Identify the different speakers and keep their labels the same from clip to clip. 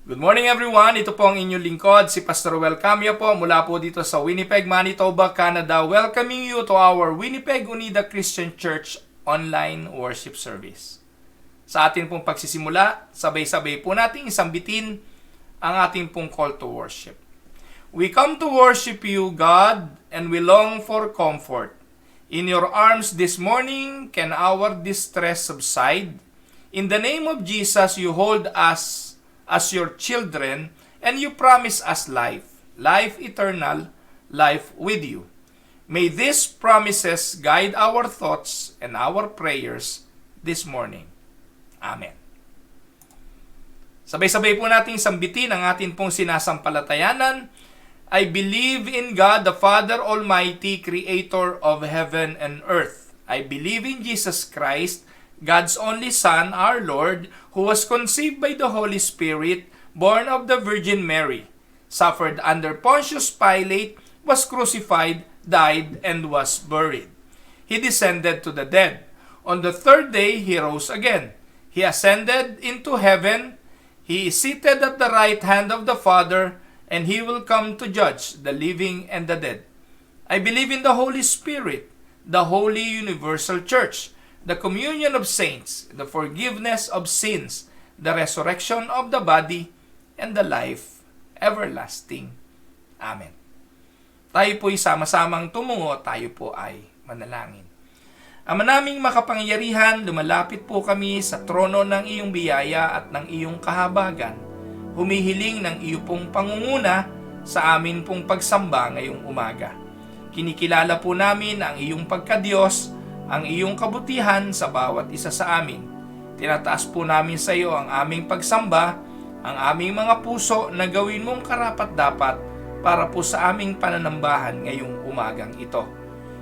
Speaker 1: Good morning everyone, ito po ang inyong lingkod, si Pastor Wel Camia po mula po dito sa Winnipeg, Manitoba, Canada. Welcoming you to our Winnipeg Unida Christian Church online worship service. Sa atin pong pagsisimula, sabay-sabay po nating isambitin ang ating pong call to worship. We come to worship you, God, and we long for comfort. In your arms this morning can our distress subside. In the name of Jesus, you hold us as your children, and you promise us life, life eternal, life with you. May these promises guide our thoughts and our prayers this morning. Amen. Sabay-sabay po nating sambitin ang atin pong sinasampalatayanan. I believe in God, the Father Almighty, Creator of heaven and earth. I believe in Jesus Christ, God's only Son, our Lord, who was conceived by the Holy Spirit, born of the Virgin Mary, suffered under Pontius Pilate, was crucified, died, and was buried. He descended to the dead. On the third day, he rose again. He ascended into heaven. He is seated at the right hand of the Father, and he will come to judge the living and the dead. I believe in the Holy Spirit, the holy universal church, the communion of saints, the forgiveness of sins, the resurrection of the body, and the life everlasting. Amen. Tayo po'y sama-samang tumungo, tayo po ay manalangin. Ama naming makapangyarihan, lumalapit po kami sa trono ng iyong biyaya at ng iyong kahabagan. Humihiling ng iyo pong pangunguna sa amin pong pagsamba ngayong umaga. Kinikilala po namin ang iyong pagkadiyos, ang iyong kabutihan sa bawat isa sa amin. Tinataas po namin sa iyo ang aming pagsamba, ang aming mga puso na gawin mong karapat-dapat para po sa aming pananambahan ngayong umagang ito.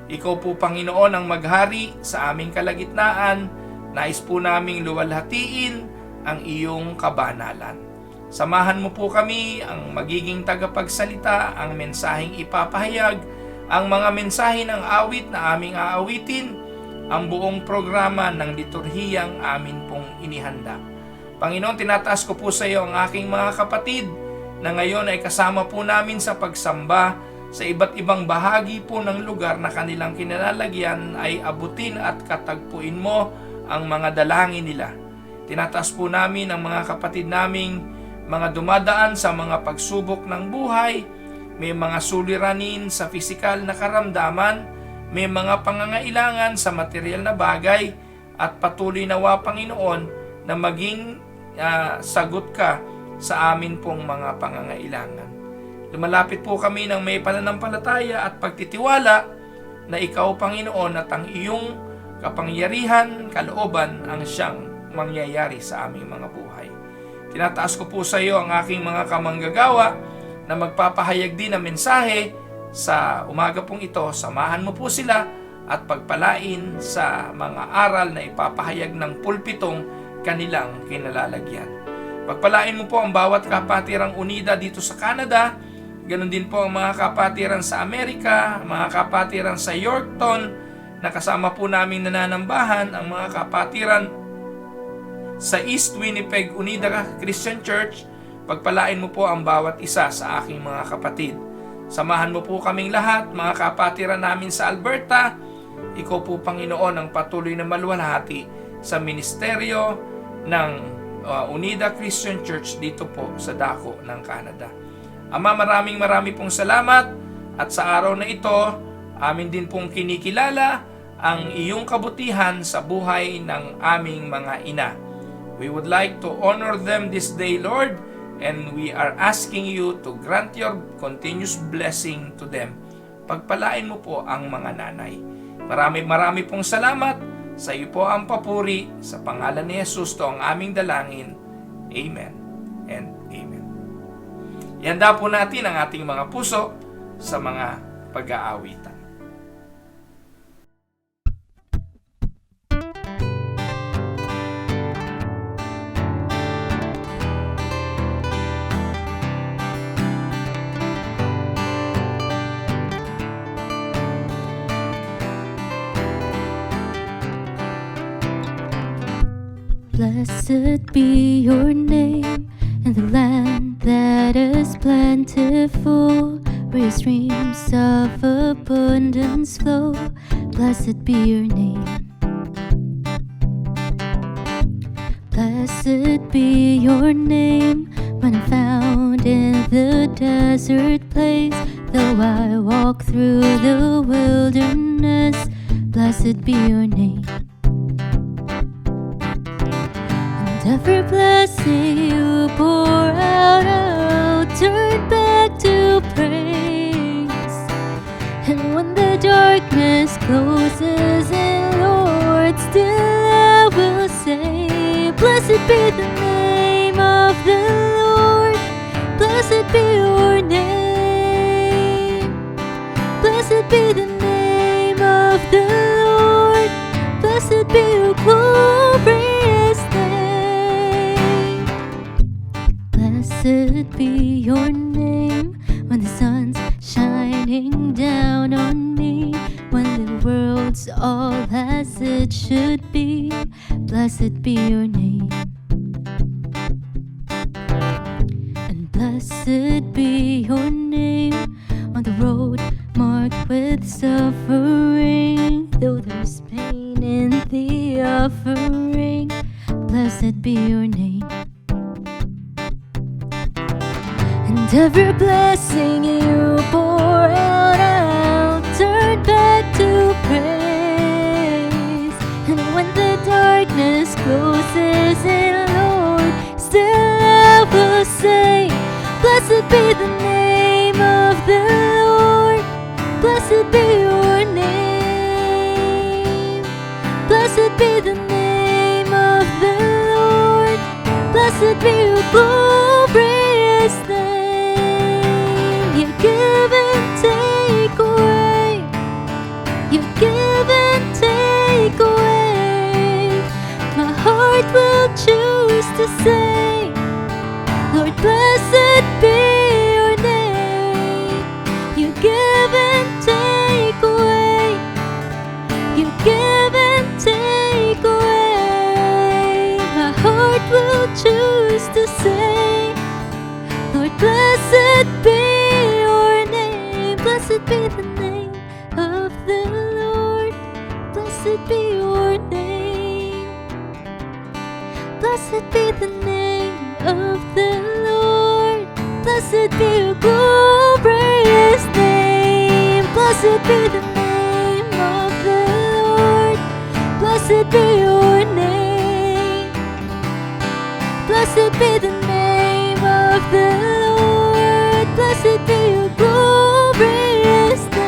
Speaker 1: Ikaw po, Panginoon, ang maghari sa aming kalagitnaan. Nais po naming luwalhatiin ang iyong kabanalan. Samahan mo po kami ang magiging tagapagsalita, ang mensaheng ipapahayag, ang mga mensahe ng awit na aming aawitin, ang buong programa ng liturhiyang amin pong inihanda. Panginoon, tinataas ko po sa iyo ang aking mga kapatid na ngayon ay kasama po namin sa pagsamba sa iba't ibang bahagi po ng lugar na kanilang kinalalagyan ay abutin at katagpuin mo ang mga dalangin nila. Tinataas po namin ang mga kapatid naming mga dumadaan sa mga pagsubok ng buhay, may mga suliranin sa pisikal na karamdaman, may mga pangangailangan sa material na bagay, at patuloy nawa, Panginoon, na maging sagot ka sa amin pong mga pangangailangan. Lumalapit po kami ng may pananampalataya at pagtitiwala na ikaw, Panginoon, at ang iyong kapangyarihan, kalooban ang siyang mangyayari sa aming mga buhay. Tinataas ko po sa iyo ang aking mga kamanggagawa na magpapahayag din ng mensahe sa umaga pong ito. Samahan mo po sila at pagpalain sa mga aral na ipapahayag ng pulpitong kanilang kinalalagyan. Pagpalain mo po ang bawat kapatirang unida dito sa Canada, ganon din po ang mga kapatiran sa Amerika, mga kapatiran sa Yorkton, na kasama po namin nananambahan, ang mga kapatiran sa East Winnipeg Unida Christian Church. Pagpalain mo po ang bawat isa sa aking mga kapatid. Samahan mo po kaming lahat, mga kapatiran namin sa Alberta. Ikaw po, Panginoon, ang patuloy na maluwalhati sa ministeryo ng Unida Christian Church dito po sa dako ng Canada. Ama, maraming pong salamat, at sa araw na ito, amin din pong kinikilala ang iyong kabutihan sa buhay ng aming mga ina. We would like to honor them this day, Lord, and we are asking you to grant your continuous blessing to them. Pagpalain mo po ang mga nanay. Marami pong salamat. Sa iyo po ang papuri. Sa pangalan ni Jesus to ang aming dalangin. Amen and amen. Ihanda po natin ang ating mga puso sa mga pag-aawitan.
Speaker 2: Blessed be your name in the land your streams of abundance flow. Blessed be your name. Blessed be your name. When I'm found in the desert place, though I walk through the wilderness, blessed be your name. And every blessing you pour out, I'll turn back to praise. And when the darkness closes in, Lord, still I will say, blessed be the name of the Lord. Blessed be your name. Blessed be the name of the Lord. Blessed be your glorious name. Blessed be your name when the sun's shining down on me, when the world's all as it should be. Blessed be your name. And blessed be your name on the road marked with suffering, though there's pain in the offering. Blessed be your name. And every blessing you pour out, I'll turn back to praise. And when the darkness closes in, Lord, still I will say, blessed be the name of the Lord. Blessed be your name. Blessed be the name of the Lord. Blessed be your glorious name. You give and take away. You give and take away. My heart will choose to say, Lord, blessed be your name. You give and take away. You give and take away. My heart will choose to say, Lord, blessed be your name. Blessed be the name of the Lord. Blessed be your name. Blessed be the name of the Lord. Blessed be your glorious name. Blessed be the name of the Lord. Blessed be your name. Blessed be the name of the Lord. Blessed be your glorious name.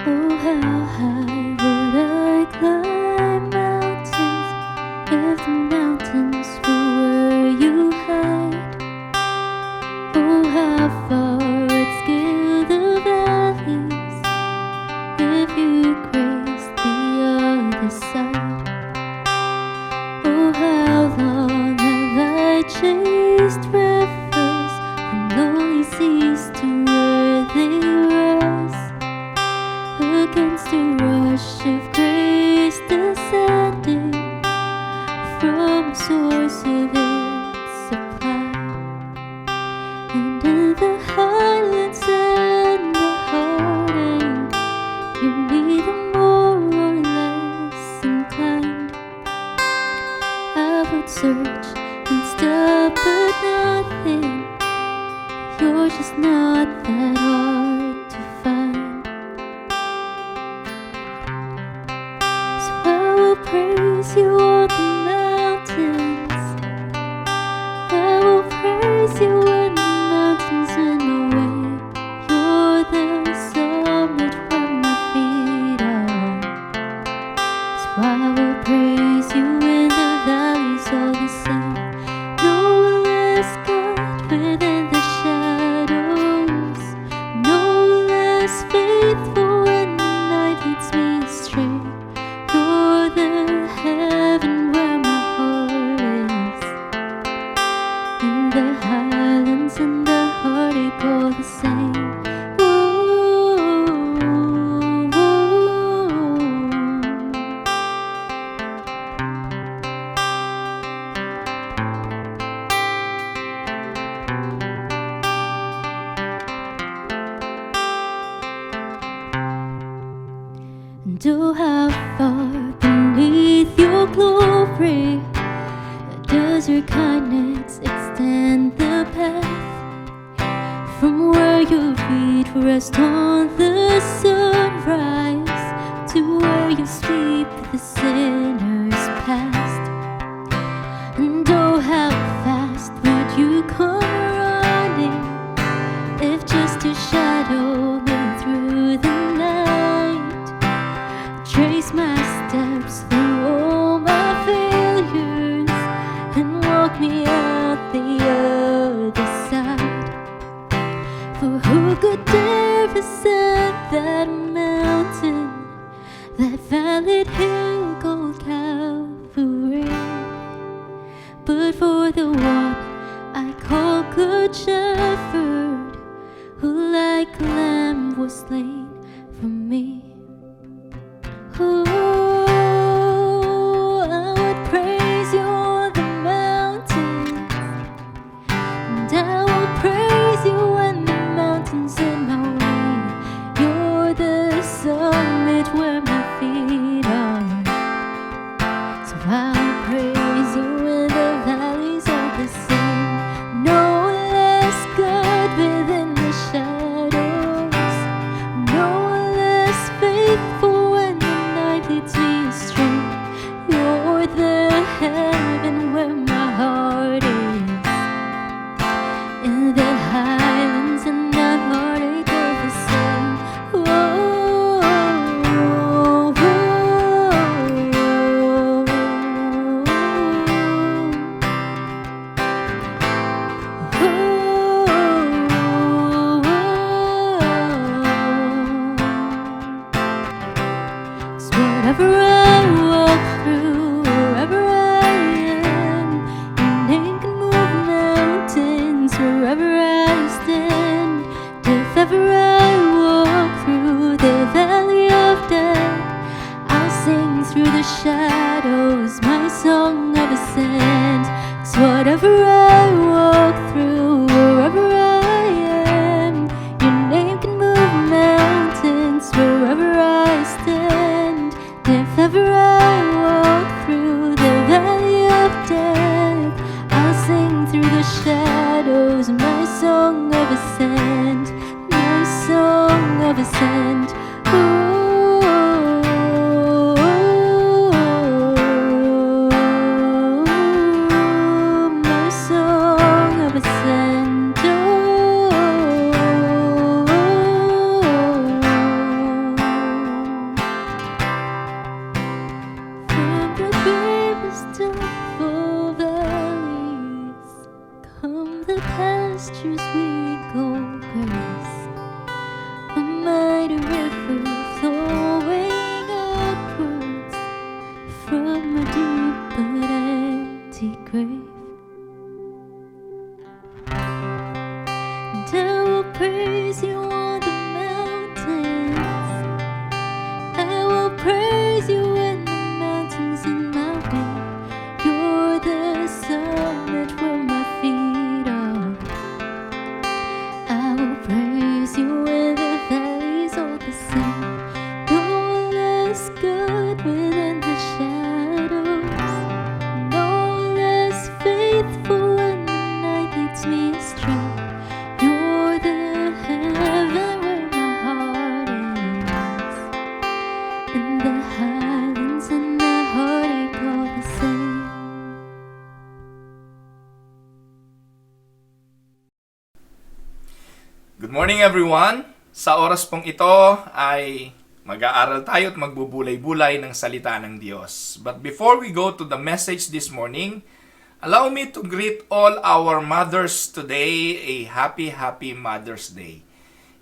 Speaker 2: Oh, how high would I climb mountains if the mountains were where you hide? Oh, how far I'd scale the valleys if you graced the other side. Oh, how long have I chased rivers from lonely seas to where they rise? Against a rush of grace descending from a source of its supply. And in the highlands and the heartache, you're neither more or less inclined. I would search and stop but nothing. You're just not that hard to find. I will praise you on the mountains. I will praise you when the mountains Oh, how far beneath your glory does your kindness extend the path from where your feet rest on the sunrise to where you sweep the sinners past. And oh, how fast would you come running if just a shadow lay through the night? Trace my steps through all my failures and walk me out the other side. For who could dare ascend that mountain, that valid hill called Calvary? But for the one I call Good Shepherd, who like a lamb was slain for me. Oh, I would praise you on the mountains, and I will praise you when the mountain's in my way. You're the summit where my feet are, so I'll praise you in the valleys of the sun. No less good within the shadows, no less faithful when the night leads me astray. You're the heaven where my heart is, in the highlands and the heartache of the sun. Oh, oh, so whatever I walk through, wherever I am, your name can move mountains. Wherever I stand, if ever I walk through the valley of death, I'll sing through the shadows my song of ascent. 'Cause whatever I walk through, wherever I am, your name can move mountains. Wherever I stand, if ever I walk through the valley of death, I'll sing through the shadows my song of ascent, my song of ascent. My song of ascent. From the deepest of all valleys come the pastures we call grace, a mighty river flowing upwards from a deep but empty grave. And I will praise you on the mountains, I will praise you when the mountain's in my way. You're the summit where my feet are. I will praise you when the valleys are the same. No less good within the shadows, no less faithful when the night leads me astray. You're the heaven where my heart is, in the highlands and my heartache all the same.
Speaker 1: Good morning everyone! Sa oras pong ito ay mag-aaral tayo at magbubulay-bulay ng salita ng Diyos. But before we go to the message this morning, allow me to greet all our mothers today a happy Mother's Day.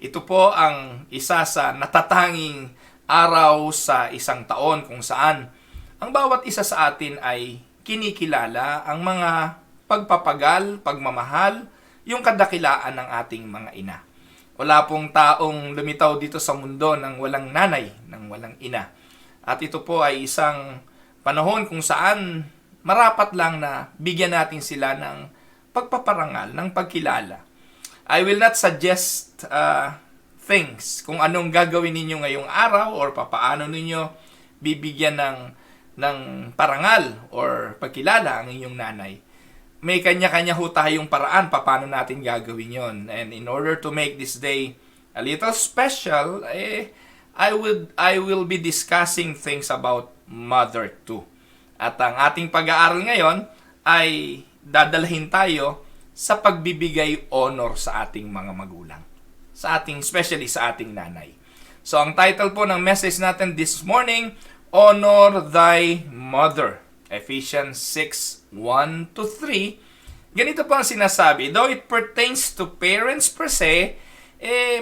Speaker 1: Ito po ang isa sa natatanging araw sa isang taon kung saan ang bawat isa sa atin ay kinikilala ang mga pagpapagal, pagmamahal, yung kadakilaan ng ating mga ina. Wala pong taong lumitaw dito sa mundo ng walang nanay, ng walang ina. At ito po ay isang panahon kung saan marapat lang na bigyan natin sila ng pagpaparangal, ng pagkilala. I will not suggest things, kung anong gagawin ninyo ngayong araw or papaano ninyo bibigyan ng parangal or pagkilala ang inyong nanay. May kanya-kanya ho tayong paraan paano natin gagawin yon. And in order to make this day a little special, I will be discussing things about mother too. At ang ating pag-aaral ngayon ay dadalhin tayo sa pagbibigay honor sa ating mga magulang. Especially sa ating nanay. So, ang title po ng message natin this morning, Honor Thy Mother. Ephesians 6:1-3. Ganito po ang sinasabi. Though it pertains to parents per se,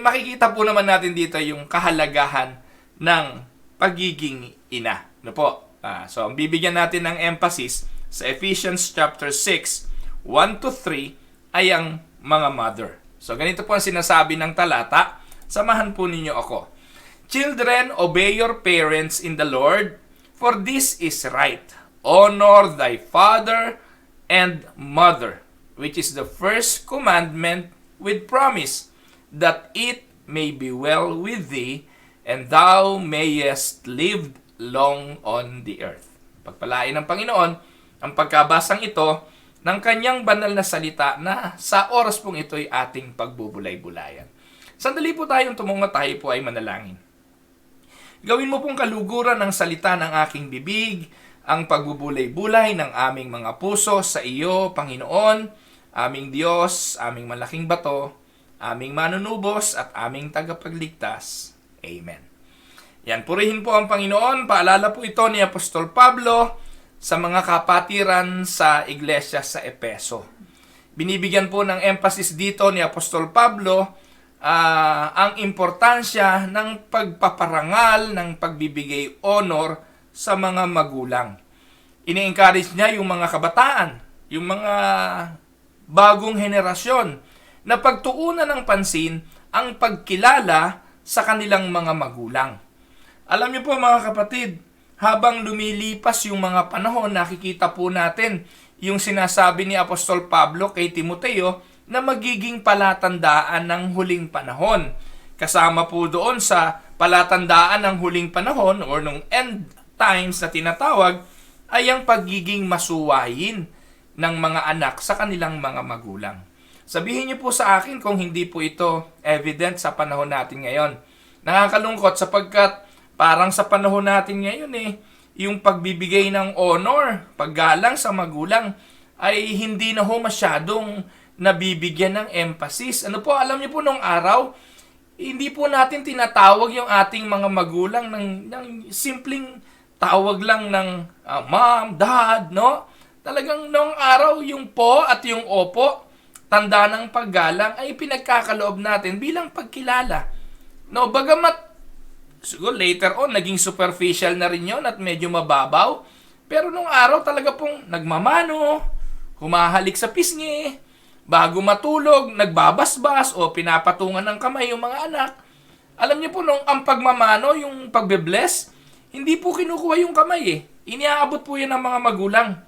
Speaker 1: makikita po naman natin dito yung kahalagahan ng pagiging ina. Ano po? So, ang bibigyan natin ng emphasis sa Ephesians chapter 6:1-3 ay ang mga mother. So, ganito po ang sinasabi ng talata. Samahan po ninyo ako. Children, obey your parents in the Lord, for this is right. Honor thy father and mother, which is the first commandment with promise, that it may be well with thee, and thou mayest live long on the earth. Pagpalain ng Panginoon ang pagkabasang ito ng kanyang banal na salita na sa oras pong ito'y ating pagbubulay-bulayan. Sandali po tayong tumungo, tayo po ay manalangin. Gawin mo pong kaluguran ng salita ng aking bibig, ang pagbubulay-bulay ng aming mga puso sa iyo, Panginoon, aming Diyos, aming malaking bato, aming manunubos at aming tagapagligtas. Amen. Yan, purihin po ang Panginoon. Paalala po ito ni Apostol Pablo sa mga kapatiran sa iglesia sa Epeso. Binibigyan po ng emphasis dito ni Apostol Pablo ang importansya ng pagpaparangal, ng pagbibigay honor sa mga magulang. Ini-encourage niya yung mga kabataan, yung mga bagong henerasyon na pagtuunan ng pansin ang pagkilala sa kanilang mga magulang. Alam niyo po mga kapatid, habang lumilipas yung mga panahon, nakikita po natin yung sinasabi ni Apostol Pablo kay Timoteo na magiging palatandaan ng huling panahon. Kasama po doon sa palatandaan ng huling panahon or nung end times na tinatawag ay ang pagiging masuwayin ng mga anak sa kanilang mga magulang. Sabihin niyo po sa akin kung hindi po ito evident sa panahon natin ngayon. Nakakalungkot sapagkat parang sa panahon natin ngayon yung pagbibigay ng honor, paggalang sa magulang ay hindi na ho masyadong nabibigyan ng emphasis. Ano po, alam niyo po nung araw, hindi po natin tinatawag yung ating mga magulang ng simpleng tawag lang ng mom, dad, no? Talagang nung araw yung po at yung opo, tanda ng paggalang ay pinagkakaloob natin bilang pagkilala. No, bagamat siguro later on, naging superficial na rin yun at medyo mababaw. Pero nung araw talaga pong nagmamano, humahalik sa pisngi, bago matulog, nagbabasbas o pinapatungan ng kamay yung mga anak. Alam niyo po, nung ang pagmamano, yung pagbe-bless, hindi po kinukuha yung kamay Iniaabot po yan ng mga magulang.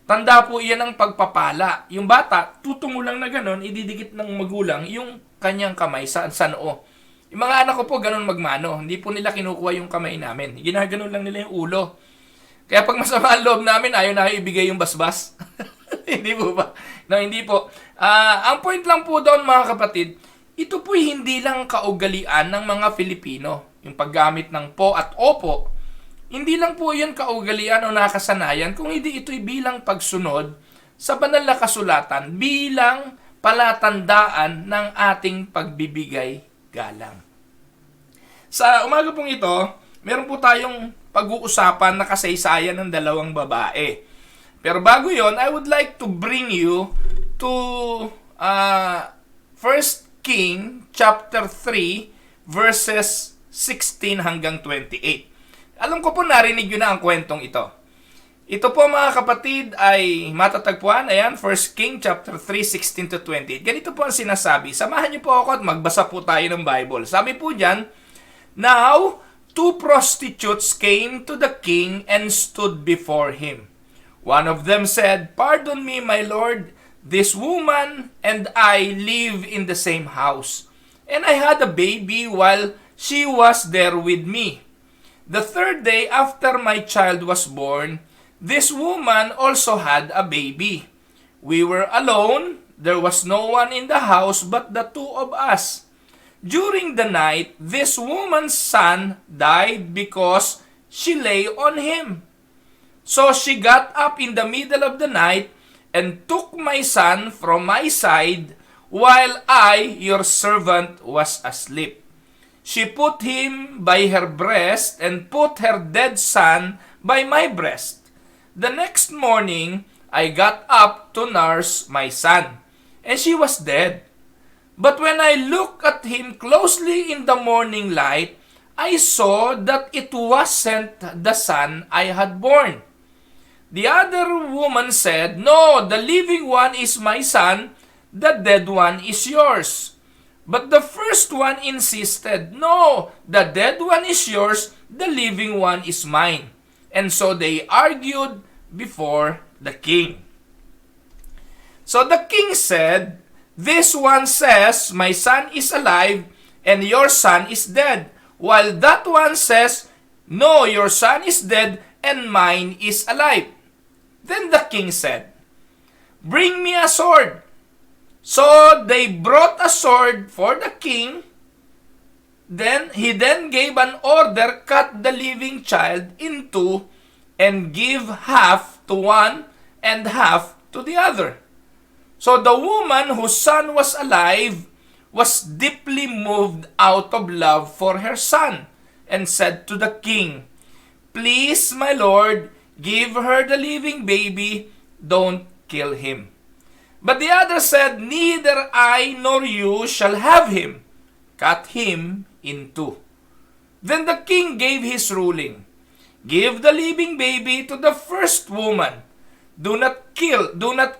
Speaker 1: Tanda po yan ng pagpapala. Yung bata, tutungo lang na ganon, ididikit ng magulang yung kanyang kamay sa noo. Yung mga anak ko po, ganun magmano. Hindi po nila kinukuha yung kamay namin. Ginaganon lang nila yung ulo. Kaya pag masama ang loob namin, ayaw na ibigay yung basbas. Hindi po ba? No, hindi po. Ang point lang po doon, mga kapatid, ito po hindi lang kaugalian ng mga Filipino. Yung paggamit ng po at opo. Hindi lang po yun kaugalian o nakasanayan, kung hindi ito'y bilang pagsunod sa banal na kasulatan, bilang palatandaan ng ating pagbibigay galang. Sa umaga pong ito, meron po tayong pag-uusapan na kasaysayan ng dalawang babae. Pero bago yon, I would like to bring you to 1 King chapter 3 verses 16 hanggang 28. Alam ko po narinig yun na ang kwentong ito. Ito po mga kapatid ay matatagpuan, ayan, 1 King chapter 3, 16-28. Ganito po ang sinasabi. Samahan niyo po ako at magbasa po tayo ng Bible. Sabi po dyan, Now, 2 prostitutes came to the king and stood before him. One of them said, Pardon me, my lord, this woman and I live in the same house, and I had a baby while she was there with me. The third day after my child was born, this woman also had a baby. We were alone. There was no one in the house but the two of us. During the night, this woman's son died because she lay on him. So she got up in the middle of the night and took my son from my side while I, your servant, was asleep. She put him by her breast and put her dead son by my breast. The next morning, I got up to nurse my son, and she was dead. But when I looked at him closely in the morning light, I saw that it wasn't the son I had born. The other woman said, "No, the living one is my son, the dead one is yours." But the first one insisted, "No, the dead one is yours, the living one is mine." And so they argued before the king. So the king said, "This one says, 'My son is alive, and your son is dead,' while that one says, 'No, your son is dead, and mine is alive.'" Then the king said, "Bring me a sword." So they brought a sword for the king. Then he gave an order, "Cut the living child in two and give half to one and half to the other." So the woman whose son was alive was deeply moved out of love for her son and said to the king, "Please, my lord, give her the living baby, don't kill him." But the other said, "Neither I nor you shall have him. Cut him in two." Then the king gave his ruling, "Give the living baby to the first woman. Do not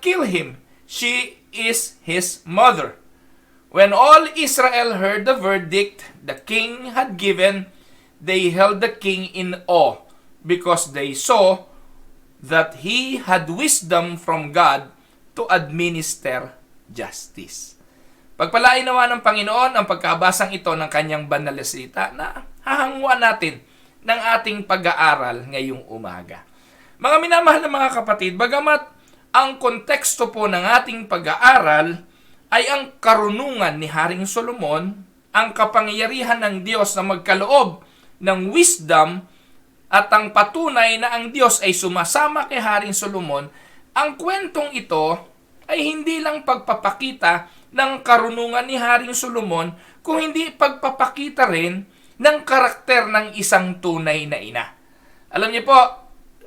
Speaker 1: kill him. She is his mother." When all Israel heard the verdict the king had given, they held the king in awe because they saw that he had wisdom from God to administer justice. Pagpalain nawa ng Panginoon ang pagkabasang ito ng kanyang banal na salita na hahanguan natin ng ating pag-aaral ngayong umaga. Mga minamahal na mga kapatid, bagamat ang konteksto po ng ating pag-aaral ay ang karunungan ni Haring Solomon, ang kapangyarihan ng Diyos na magkaloob ng wisdom at ang patunay na ang Diyos ay sumasama kay Haring Solomon, ang kwentong ito ay hindi lang pagpapakita ng karunungan ni Haring Solomon, kung hindi pagpapakita rin ng karakter ng isang tunay na ina. Alam niyo po,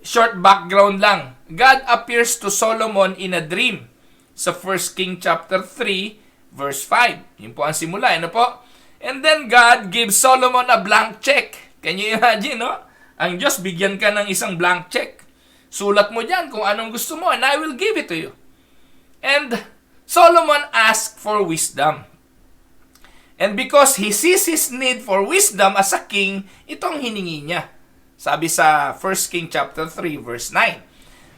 Speaker 1: short background lang. God appears to Solomon in a dream sa 1 King chapter 3 verse 5. Yun po ang simula, ano po? And then God gives Solomon a blank check. Can you imagine, no? Ang Diyos, bigyan ka ng isang blank check. Sulat mo dyan kung anong gusto mo and I will give it to you. And Solomon asked for wisdom. And because he sees his need for wisdom as a king, itong hiningi niya. Sabi sa 1 King chapter 3 verse 9.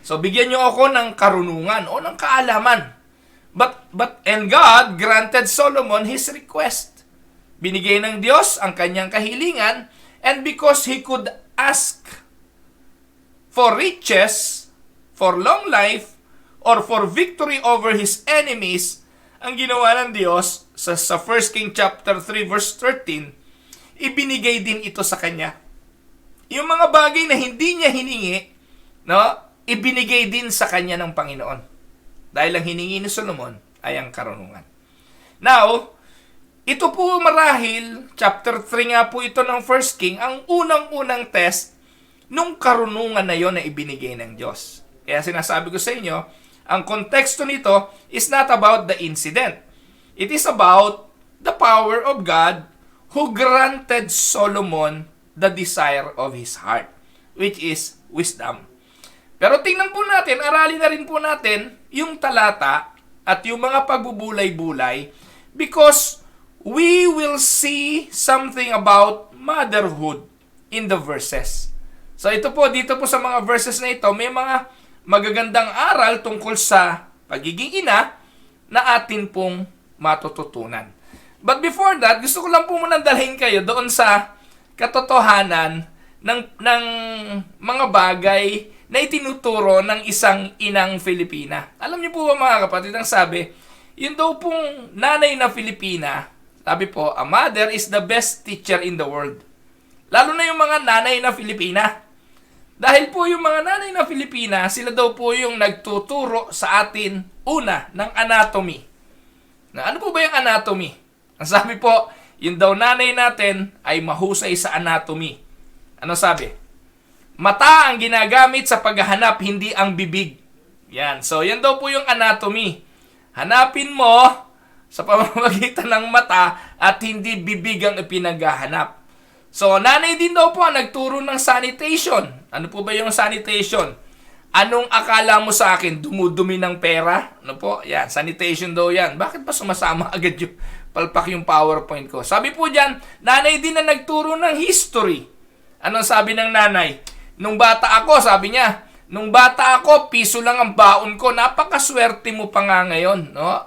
Speaker 1: So bigyan niyo ako ng karunungan o ng kaalaman. And God granted Solomon his request. Binigay ng Diyos ang kanyang kahilingan, and because he could ask for riches, for long life, or for victory over his enemies, ang ginawa ng Diyos sa 1 King chapter 3 verse 13, ibinigay din ito sa kanya. Yung mga bagay na hindi niya hiningi, no, ibinigay din sa kanya ng Panginoon. Dahil ang hiningi ni Solomon ay ang karunungan. Now, ito po marahil, chapter 3 nga po ito ng 1 King, ang unang-unang test nung karunungan na yon na ibinigay ng Diyos. Kaya sinasabi ko sa inyo, ang konteksto nito is not about the incident. It is about the power of God who granted Solomon the desire of his heart, which is wisdom. Pero tingnan po natin, aralin na rin po natin yung talata at yung mga pagbubulay-bulay because we will see something about motherhood in the verses. So ito po, dito po sa mga verses na ito, may mga magagandang aral tungkol sa pagiging ina na atin pong matututunan. But before that, gusto ko lang po muna dalhin kayo doon sa katotohanan ng mga bagay na itinuturo ng isang inang Filipina. Alam niyo po ba mga kapatid, ang sabi, yun daw pong nanay na Filipina, sabi po, a mother is the best teacher in the world. Lalo na yung mga nanay na Filipina. Dahil po yung mga nanay na Filipina, sila daw po yung nagtuturo sa atin, una, ng anatomy. Na ano po ba yung anatomy? Ang sabi po, yung daw nanay natin ay mahusay sa anatomy. Ano sabi? Mata ang ginagamit sa paghahanap, hindi ang bibig. Yan. So, yan daw po yung anatomy. Hanapin mo sa pamamagitan ng mata at hindi bibig ang ipinaghahanap. So, nanay din daw po ang nagturo ng sanitation. Ano po ba yung sanitation? Anong akala mo sa akin? Dumudumi ng pera? Ano po? Yan, sanitation daw yan. Bakit pa sumasama agad yung palpak yung PowerPoint ko? Sabi po dyan, nanay din na nagturo ng history. Anong sabi ng nanay? Nung bata ako, sabi niya, nung bata ako, piso lang ang baon ko. Napakaswerte mo pa nga ngayon. No?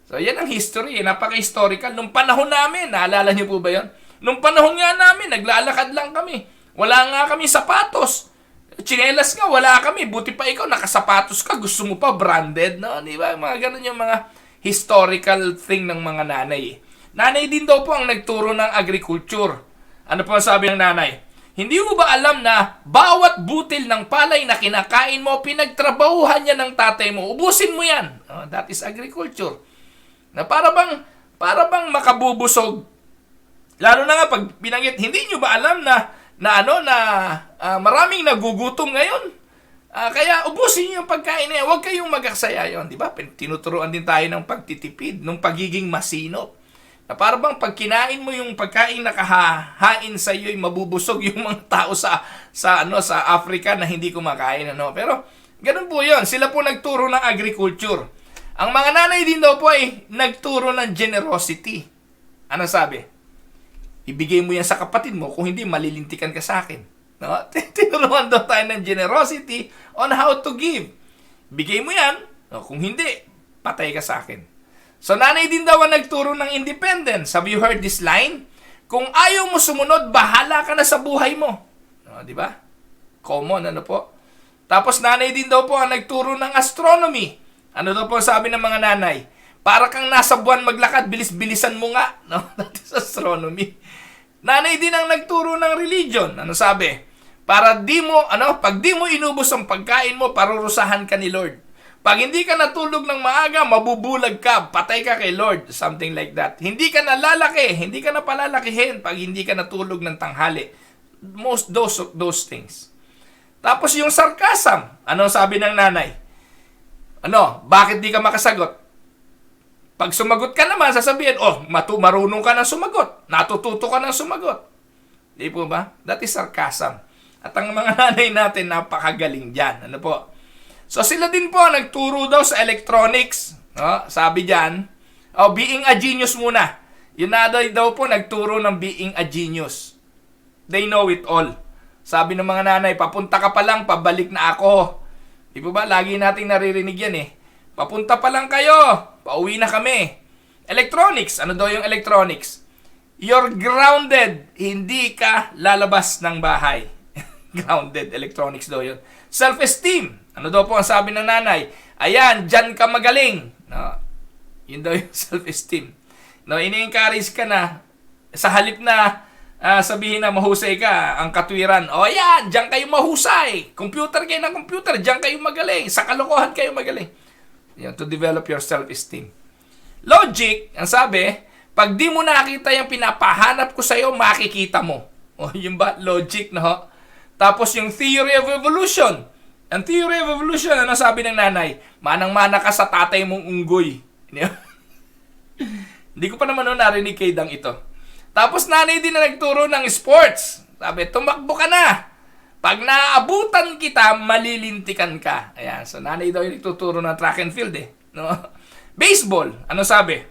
Speaker 1: So, yan ang history. Napaka-historical. Nung panahon namin, naalala niyo po ba yun? Nung panahon nga namin, naglalakad lang kami. Wala nga kami sapatos. Tsinelas nga, wala kami. Buti pa ikaw, nakasapatos ka. Gusto mo pa branded. No? Di ba? Mga ganun yung mga historical thing ng mga nanay. Nanay din daw po ang nagturo ng agriculture. Ano po ang sabi ng nanay? Hindi mo ba alam na bawat butil ng palay na kinakain mo, pinagtrabahuhan niya ng tatay mo, ubusin mo yan. Oh, that is agriculture. Na para bang makabubusog. Lalo na nga pag binanggit, hindi nyo ba alam na maraming nagugutom ngayon? Kaya ubusin nyo yung pagkain niya. Huwag kayong magaksaya yon, di ba? Tinuturuan din tayo ng pagtitipid, ng pagiging masinop. Na para bang pag kinain mo yung pagkain na kahahain sa iyo, mabubusog yung mga tao sa Africa na hindi kumakain, ano. Pero ganun po 'yon. Sila po nagturo ng agriculture. Ang mga nanay din daw po ay nagturo ng generosity. Ano sabi? Ibigay mo yan sa kapatid mo, kung hindi malilintikan ka sa akin. No? Tinuruan daw tayo ng generosity on how to give. Bigay mo yan, no? Kung hindi, patay ka sa akin. So, nanay din daw ang nagturo ng independence. Have you heard this line? Kung ayaw mo sumunod, bahala ka na sa buhay mo. No, di ba? Common, ano po? Tapos, nanay din daw po ang nagturo ng astronomy. Ano daw po sabi ng mga nanay? Para kang nasa buwan maglakad, bilis-bilisan mo nga. No? That is astronomy. Nanay din ang nagturo ng religion. Ano sabi? Pag di mo inubos ang pagkain mo, parurusahan ka ni Lord. Pag hindi ka natulog ng maaga, mabubulag ka, patay ka kay Lord. Something like that. Hindi ka nalalaki, hindi ka na palalakihin pag hindi ka natulog ng tanghali. Most those things. Tapos yung sarcasm, ano sabi ng nanay? Bakit di ka makasagot? Pag sumagot ka naman, sasabihin, marunong ka ng sumagot. Natututo ka ng sumagot. Di po ba? That is sarcasm. At ang mga nanay natin, napakagaling dyan. Ano po? So sila din po nagturo daw sa electronics. No? Sabi diyan, being a genius muna. Yun na daw po nagturo ng being a genius. They know it all. Sabi ng mga nanay, papunta ka pa lang, pabalik na ako. Di po ba? Lagi nating naririnig yan eh. Papunta pa lang kayo, pauwi na kami. Electronics, ano daw yung electronics? You're grounded, hindi ka lalabas ng bahay. Grounded, electronics daw yun. Self-esteem. Ano daw po ang sabi ng nanay? Ayan, dyan ka magaling. No? Yun daw yung self-esteem. No, ini-encourage ka na. Sa halip na sabihin na mahusay ka, ang katwiran, yan, dyan kayo mahusay. Computer kayo ng computer, dyan kayo magaling. Sa kalokohan kayo magaling. Yan, to develop your self-esteem. Logic, ang sabi, pag di mo nakita yung pinapahanap ko sa'yo, makikita mo. Yung ba? Logic, no? Tapos yung theory of evolution. Ang theory of evolution, ano sabi ng nanay? Manang-mana ka sa tatay mong unggoy. Hindi ko pa naman narinig kay Dang ito. Tapos nanay din na nagturo ng sports. Sabi, tumakbo ka na. Pag naabutan kita, malilintikan ka. Ayan, so nanay daw yung nagtuturo ng track and field eh. No? Baseball, ano sabi?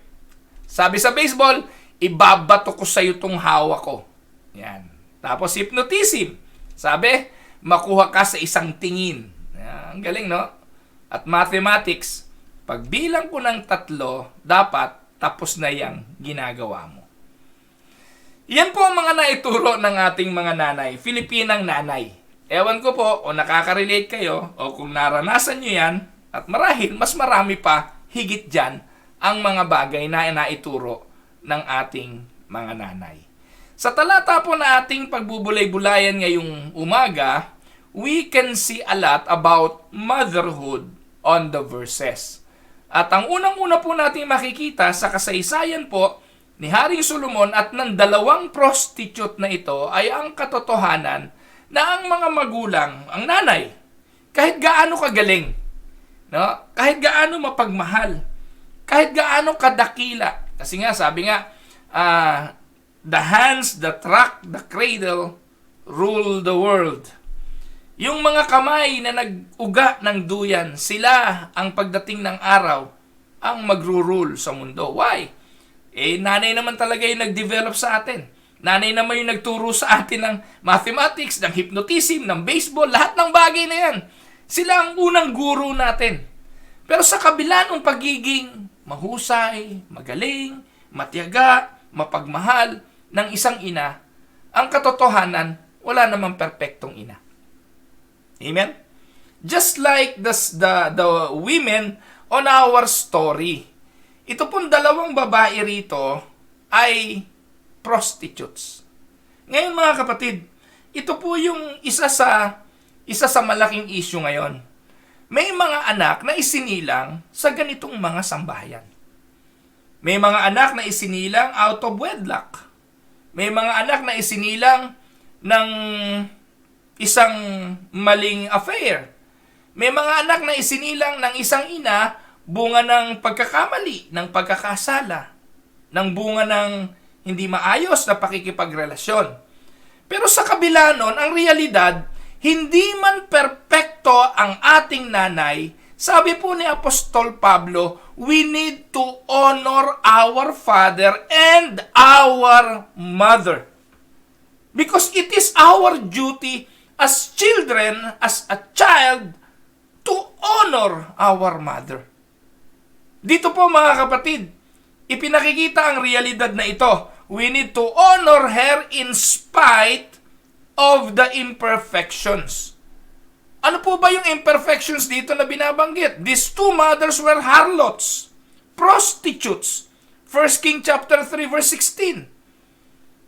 Speaker 1: Sabi sa baseball, ibabato ko sa'yo itong hawak ko. Ayan. Tapos hypnotism. Sabi, makuha ka sa isang tingin. Ang galing, no? At mathematics, pag bilang ko ng 3, dapat tapos na yang ginagawa mo. Yan po ang mga naituro ng ating mga nanay, Filipinang nanay. Ewan ko po o nakaka-relate kayo o kung naranasan nyo yan, at marahil mas marami pa higit dyan ang mga bagay na naituro ng ating mga nanay. Sa talata po na ating pagbubulay-bulayan ngayong umaga, we can see a lot about motherhood on the verses. At ang unang-una po nating makikita sa kasaysayan po ni Haring Solomon at ng dalawang prostitute na ito ay ang katotohanan na ang mga magulang, ang nanay, kahit gaano kagaling, no? Kahit gaano mapagmahal, kahit gaano kadakila. Kasi nga, sabi nga, the hands that rock the cradle rule the world. Yung mga kamay na nag-uga ng duyan, sila ang pagdating ng araw ang magro-rule sa mundo. Why? Nanay naman talaga yung nag-develop sa atin. Nanay naman yung nagturo sa atin ng mathematics, ng hypnotism, ng baseball, lahat ng bagay na yan. Sila ang unang guru natin. Pero sa kabila ng pagiging mahusay, magaling, matiyaga, mapagmahal ng isang ina, ang katotohanan, wala namang perpektong ina. Amen? Just like the women on our story. Ito pong dalawang babae rito ay prostitutes. Ngayon mga kapatid, ito po yung isa sa malaking issue ngayon. May mga anak na isinilang sa ganitong mga sambahayan. May mga anak na isinilang out of wedlock. May mga anak na isinilang ng isang maling affair. May mga anak na isinilang ng isang ina bunga ng pagkakamali, ng pagkakasala, ng bunga ng hindi maayos na pakikipagrelasyon. Pero sa kabila nun, ang realidad, hindi man perpekto ang ating nanay. Sabi po ni Apostol Pablo, we need to honor our father and our mother. Because it is our duty as children, as a child, to honor our mother. Dito po mga kapatid, ipinakikita ang realidad na ito. We need to honor her in spite of the imperfections. Ano po ba yung imperfections dito na binabanggit? These two mothers were harlots, prostitutes. 1 King chapter 3 verse 16.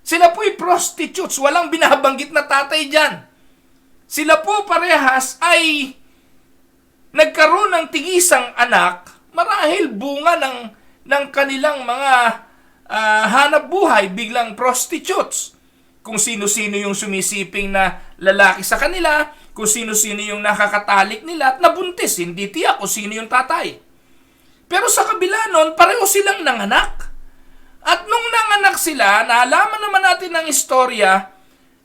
Speaker 1: Sila po'y prostitutes, walang binabanggit na tatay dyan. Sila po parehas ay nagkaroon ng tigisang anak marahil bunga ng kanilang mga hanap buhay, biglang prostitutes. Kung sino-sino yung sumisiping na lalaki sa kanila, kung sino-sino yung nakakatalik nila at nabuntis, hindi tiyak kung sino yung tatay. Pero sa kabila nun, pareho silang nanganak. At nung nanganak sila, naalaman naman natin ng istorya,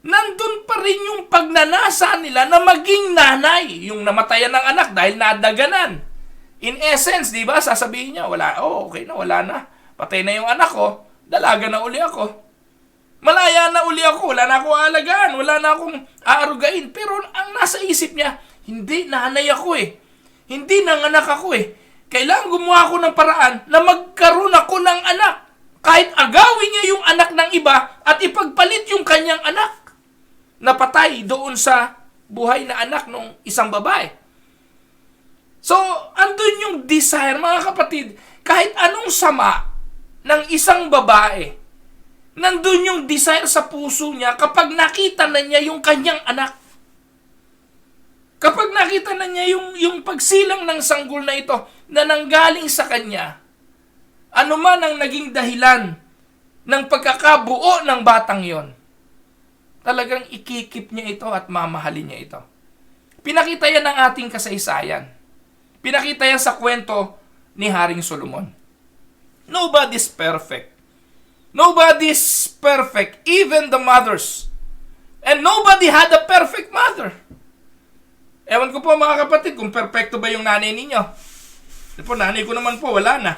Speaker 1: nandun pa rin yung pagnanasa nila na maging nanay, yung namatayan ng anak dahil nadaganan. In essence, di ba, sasabihin niya, okay na, wala na. Patay na yung anak ko, dalaga na uli ako. Malaya na uli ako, wala na akong aalagaan, wala na akong aarugain. Pero ang nasa isip niya, hindi, nanay ako eh. Hindi, nanganak ako eh. Kailangan gumawa ako ng paraan na magkaroon ako ng anak. Kahit agawin niya yung anak ng iba at ipagpalit yung kanyang anak. Napatay doon sa buhay na anak ng isang babae. So, andun yung desire, mga kapatid, kahit anong sama ng isang babae, nandun yung desire sa puso niya kapag nakita na niya yung kanyang anak. Kapag nakita na niya yung pagsilang ng sanggol na ito na nanggaling sa kanya, ano man ang naging dahilan ng pagkakabuo ng batang yon, talagang ikikip niya ito at mamahalin niya ito. Pinakita yan ng ating kasaysayan. Pinakita yan sa kwento ni Haring Solomon. Nobody's perfect. Nobody's perfect, even the mothers. And nobody had a perfect mother. Ewan ko po mga kapatid kung perfecto ba yung nanay ninyo. Po, nanay ko naman po, wala na.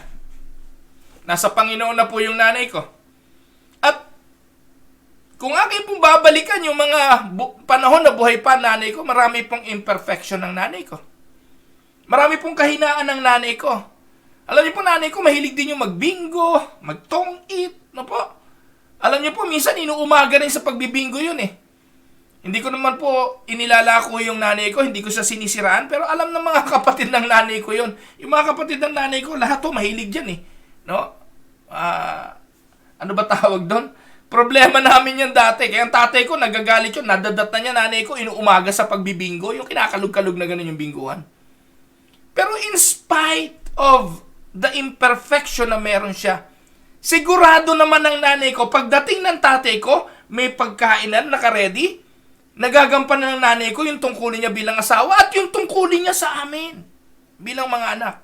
Speaker 1: Nasa Panginoon na po yung nanay ko. At kung aking pong babalikan yung mga panahon na buhay pa nanay ko, marami pong imperfection ng nanay ko. Marami pong kahinaan ng nanay ko. Alam niyo po, nanay ko, mahilig din yung magbingo, magtong-it, no po. Alam niyo po, minsan inuumaga rin sa pagbibingo yun eh. Hindi ko naman po inilalako yung nanay ko, hindi ko siya sinisiraan, pero alam ng mga kapatid ng nanay ko yun. Yung mga kapatid ng nanay ko, lahat to mahilig dyan eh. No? Ano ba tawag doon? Problema namin yan dati. Kaya ang tatay ko, nagagalit yun, nadadat na niya nanay ko, inuumaga sa pagbibingo, yung kinakalug-kalug na ganun yung bingguhan. Pero in spite of the imperfection na meron siya, sigurado naman ng nanay ko, pagdating ng tatay ko, may pagkainan naka-ready, nagagampan ng nanay ko yung tungkulin niya bilang asawa at yung tungkulin niya sa amin bilang mga anak.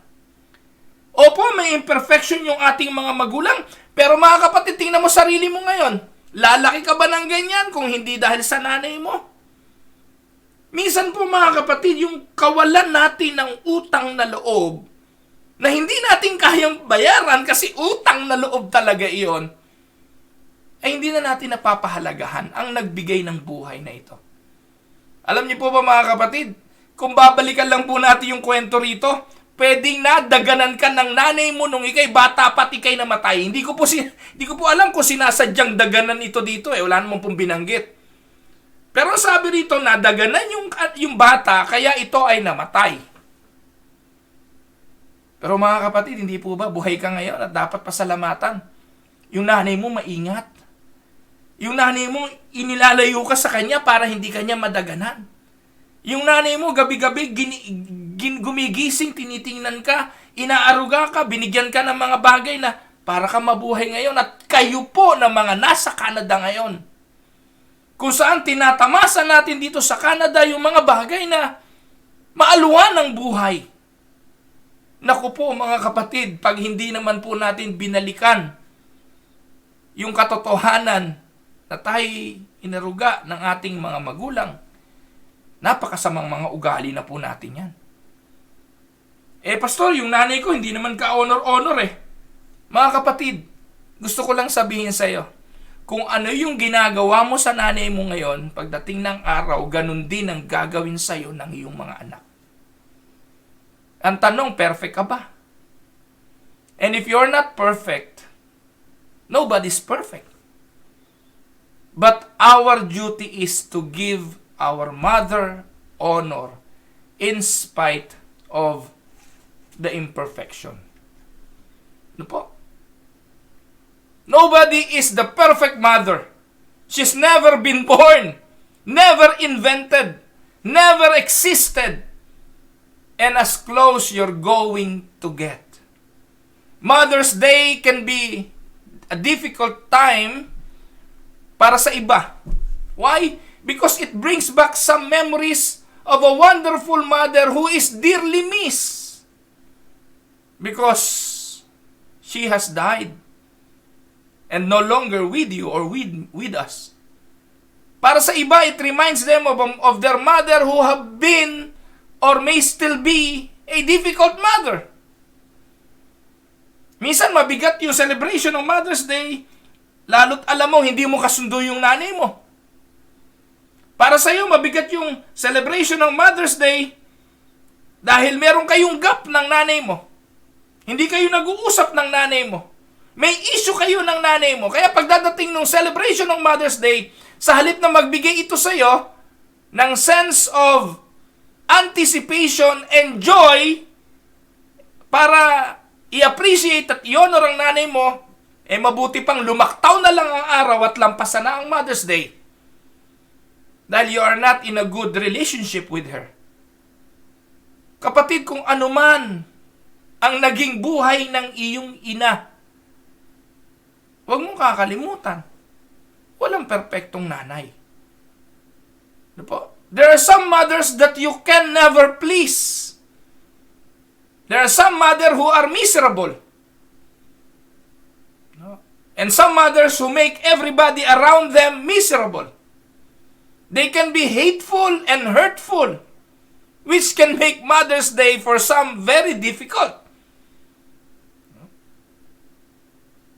Speaker 1: Opo, may imperfection yung ating mga magulang, pero mga kapatid, tingnan mo sarili mo ngayon. Lalaki ka ba ng ganyan kung hindi dahil sa nanay mo? Minsan po mga kapatid, yung kawalan natin ng utang na loob na hindi natin kayang bayaran kasi utang na loob talaga iyon, ay hindi na natin napapahalagahan ang nagbigay ng buhay na ito. Alam niyo po ba mga kapatid, kung babalikan lang po natin yung kwento rito, pwedeng nadaganan ka ng nanay mo nung ikay bata pat ikay namatay. Hindi ko po alam kung sinasadyang daganan ito dito eh, wala namang pong binanggit. Pero sabi rito, nadaganan yung bata, kaya ito ay namatay. Pero mga kapatid, hindi po ba buhay ka ngayon at dapat pasalamatan? Yung nanay mo maingat. Yung nanay mo, inilalayo ka sa kanya para hindi kanya madaganan. Yung nanay mo, gabi-gabi, gumigising, tinitingnan ka, inaaruga ka, binigyan ka ng mga bagay na para ka mabuhay ngayon. At kayo po na mga nasa Canada ngayon, kung saan tinatamasa natin dito sa Canada yung mga bagay na maaluan ng buhay. Naku po mga kapatid, pag hindi naman po natin binalikan yung katotohanan na tayo inaruga ng ating mga magulang, napakasamang mga ugali na po natin yan. Pastor, yung nanay ko hindi naman ka-honor-honor eh. Mga kapatid, gusto ko lang sabihin sa iyo, kung ano yung ginagawa mo sa nanay mo ngayon, pagdating ng araw, ganun din ang gagawin sa iyo ng iyong mga anak. Ang tanong, perfect ka ba? And if you're not perfect, nobody's perfect. But our duty is to give our mother honor in spite of the imperfection. Ano po? Nobody is the perfect mother. She's never been born, never invented, never existed, and as close you're going to get. Mother's Day can be a difficult time para sa iba. Why? Because it brings back some memories of a wonderful mother who is dearly missed. Because she has died and no longer with you or with us. Para sa iba, it reminds them of their mother who have been or may still be a difficult mother. Minsan mabigat yung celebration ng Mother's Day, lalo't alam mo, hindi mo kasundo yung nanay mo. Para sa iyo, mabigat yung celebration ng Mother's Day dahil meron kayong gap ng nanay mo. Hindi kayo nag-uusap ng nanay mo. May issue kayo ng nanay mo. Kaya pagdadating ng celebration ng Mother's Day, sa halip na magbigay ito sa iyo ng sense of anticipation and joy para i-appreciate at i-honor ang nanay mo, mabuti pang lumaktaw na lang ang araw at lampasan na ang Mother's Day. Dahil you are not in a good relationship with her. Kapatid, kung ano man ang naging buhay ng iyong ina, huwag mong kakalimutan, walang perpektong nanay. Ano po? There are some mothers that you can never please. There are some mothers who are miserable. And some mothers who make everybody around them miserable. They can be hateful and hurtful, which can make Mother's Day for some very difficult.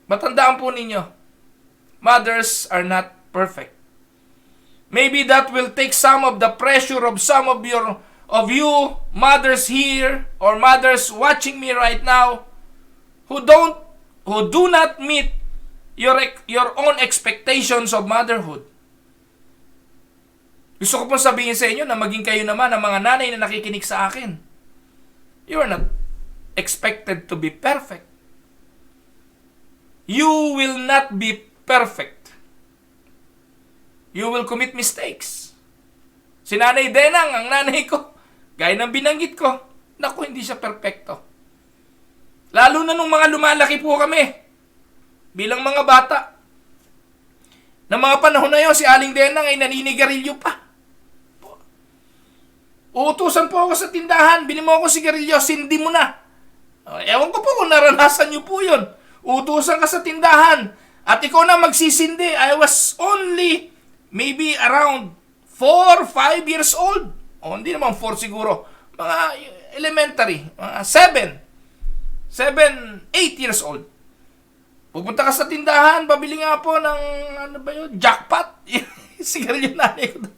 Speaker 1: Matandaan po ninyo, mothers are not perfect. Maybe that will take some of the pressure of some of you mothers here or mothers watching me right now who do not meet your own expectations of motherhood. Gusto ko pong sabihin sa inyo na maging kayo naman ang mga nanay na nakikinig sa akin. You are not expected to be perfect. You will not be perfect. You will commit mistakes. Si Nanay Denang, ang nanay ko, gaya ng binanggit ko, naku, hindi siya perfecto. Lalo na nung mga lumalaki po kami, bilang mga bata. Ng mga panahon na yun, si Aling Denang ay naninigarilyo pa. Uutusan po ako sa tindahan, bili mo ako sigarilyo, sindi mo na. Ewan ko po kung naranasan niyo po yun. Uutusan ka sa tindahan, at ikaw na magsisindi. I was only maybe around 4, 5 years old. O, hindi naman 4 siguro. Mga elementary, mga 7, 8 years old. Pupunta ka sa tindahan, babili nga po ng, ano ba yun, jackpot. Sigarilyo nanay ko.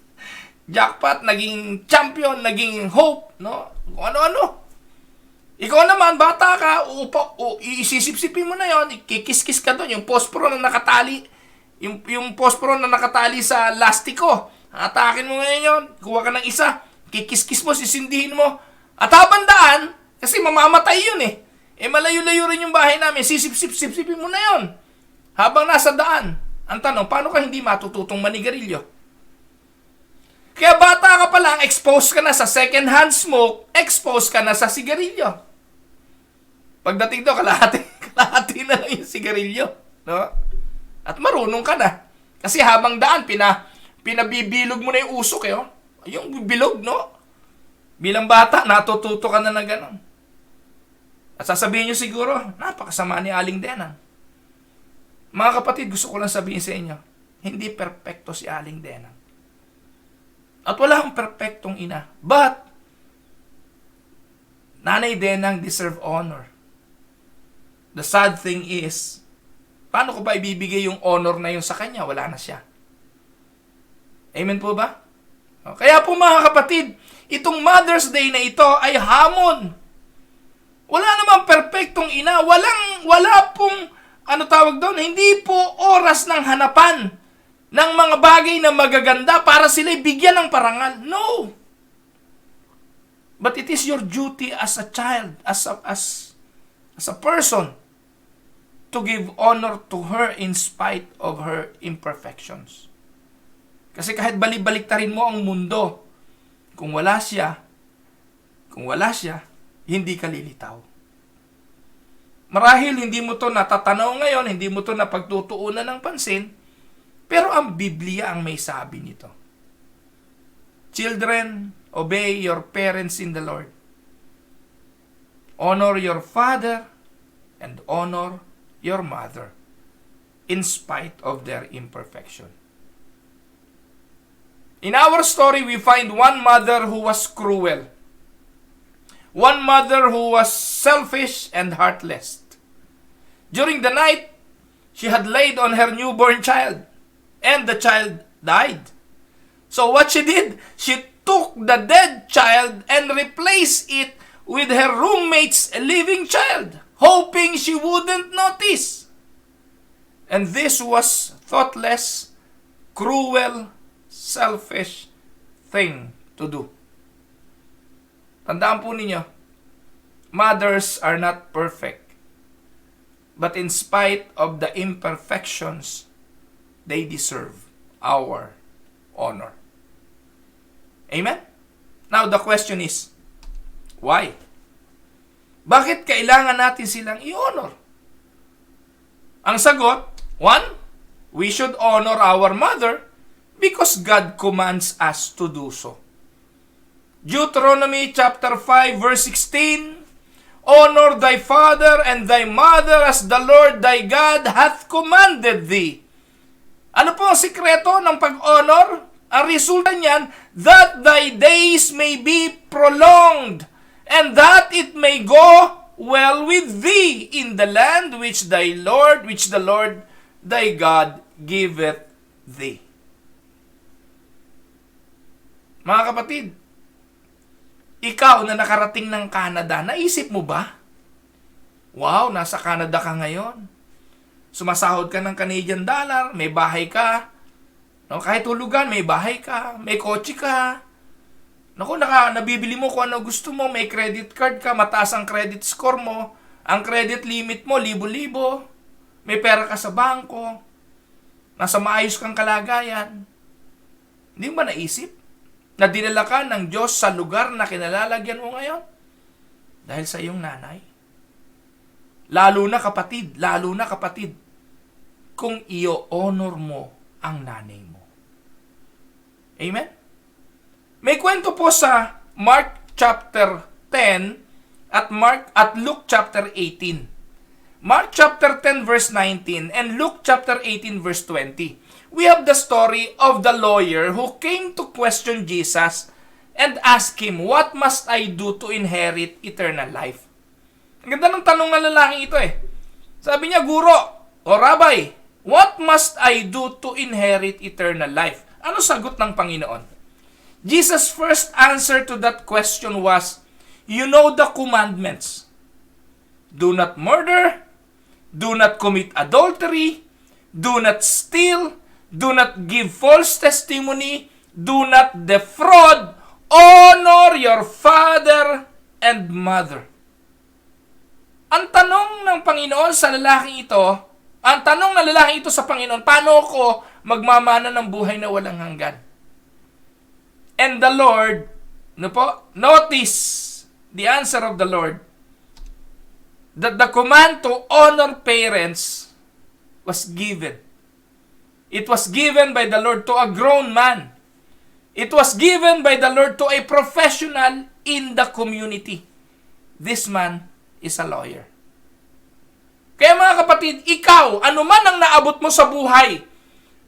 Speaker 1: Jackpot, naging champion, naging hope, no? Kung ano-ano. Ikaw naman, bata ka, isisip-sipin mo na yon, kikis-kis ka doon, yung posporo na nakatali, yung posporo na nakatali sa lastiko, atakin mo ngayon yun, kuha ka ng isa, kikis-kis mo, sisindihin mo, at habang daan, kasi mamamatay yun eh, malayo-layo rin yung bahay namin, sisip-sipin mo na yon, habang nasa daan. Ang tanong, paano ka hindi matututong manigarilyo? Kaya bata ka pa lang, exposed ka na sa second-hand smoke, exposed ka na sa sigarilyo. Pagdating doon, kalahati na lang yung sigarilyo. No? At marunong ka na. Kasi habang daan, pinabibilog mo na yung usok. Eh, oh. Yung bilog, no? Bilang bata, natututo ka na ng ganon. At sasabihin nyo siguro, napakasama ni Aling Denang. Mga kapatid, gusto ko lang sabihin sa inyo, hindi perpekto si Aling Denang. At wala akong perpektong ina. But, Nanay Denang deserve honor. The sad thing is, paano ko ba ibibigay yung honor na yun sa kanya? Wala na siya. Amen po ba? Kaya po mga kapatid, itong Mother's Day na ito ay hamon. Wala namang perpektong ina. Wala pong, tawag doon, hindi po oras ng hanapan ng mga bagay na magaganda para sila'y bigyan ng parangal. No! But it is your duty as a child, as a person, to give honor to her in spite of her imperfections. Kasi kahit balik-baliktarin mo ang mundo, kung wala siya, hindi ka lilitaw. Marahil hindi mo to natatanaw ngayon, hindi mo to napagtutuunan ng pansin, pero ang Biblia ang may sabi nito. Children, obey your parents in the Lord. Honor your father and honor your mother in spite of their imperfection. In our story, we find one mother who was cruel. One mother who was selfish and heartless. During the night, she had laid on her newborn child, and the child died. So what she did, she took the dead child and replaced it with her roommate's living child, hoping she wouldn't notice. And this was thoughtless, cruel, selfish thing to do. Tandaan po ninyo, mothers are not perfect. But in spite of the imperfections, they deserve our honor. Amen? Now, the question is, why? Bakit kailangan natin silang i-honor? Ang sagot, 1, we should honor our mother because God commands us to do so. Deuteronomy chapter 5 verse 16, honor thy father and thy mother as the Lord thy God hath commanded thee. Ano po ang sikreto ng pag-honor? Ang resulta niyan, that thy days may be prolonged, and that it may go well with thee in the land which the Lord thy God giveth thee. Mga kapatid, ikaw na nakarating ng Canada, naisip mo ba? Wow, nasa Canada ka ngayon. Sumasahod ka ng Canadian dollar, may bahay ka. No, kahit hulugan, may bahay ka, may kotse ka. Naku, nabibili mo kung ano gusto mo, may credit card ka, mataas ang credit score mo, ang credit limit mo, libo-libo, may pera ka sa bangko, nasa maayos kang kalagayan. Hindi mo ba naisip na dinala ka ng Diyos sa lugar na kinalalagyan mo ngayon? Dahil sa iyong nanay. Lalo na kapatid, kung i-honor mo ang nanay mo. Amen? May kwento po sa Mark chapter 10 at Luke chapter 18. Mark chapter 10 verse 19 and Luke chapter 18 verse 20. We have the story of the lawyer who came to question Jesus and ask him, "What must I do to inherit eternal life?" Ang ganda ng tanong ng lalaking ito eh. Sabi niya, "Guro o Rabbi, what must I do to inherit eternal life?" Ano sagot ng Panginoon? Jesus' first answer to that question was, "You know the commandments. Do not murder, do not commit adultery, do not steal, do not give false testimony, do not defraud, honor your father and mother." Ang tanong ng Panginoon sa lalaking ito, ang tanong ng lalaking ito sa Panginoon, paano ako magmamana ng buhay na walang hanggan? And the Lord, notice the answer of the Lord, that the command to honor parents was given. It was given by the Lord to a grown man. It was given by the Lord to a professional in the community. This man is a lawyer. Kaya mga kapatid, ikaw, anuman ang naabot mo sa buhay,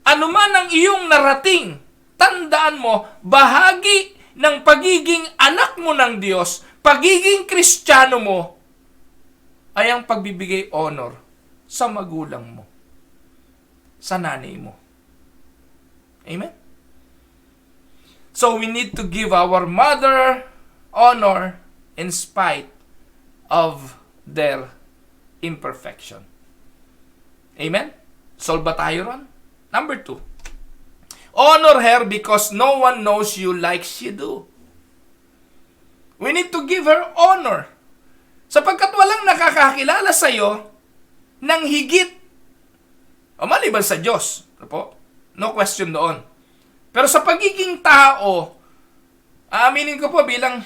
Speaker 1: anuman ang iyong narating, tandaan mo, bahagi ng pagiging anak mo ng Diyos, pagiging Kristiyano mo, ay ang pagbibigay honor sa magulang mo, sa nanay mo. Amen? So we need to give our mother honor in spite of their imperfection. Amen? Solve ba tayo ron? Number 2. Honor her because no one knows you like she do. We need to give her honor. Sapagkat walang nakakakilala sa iyo ng higit o maliban sa Diyos. No question doon. Pero sa pagiging tao, aaminin ko po bilang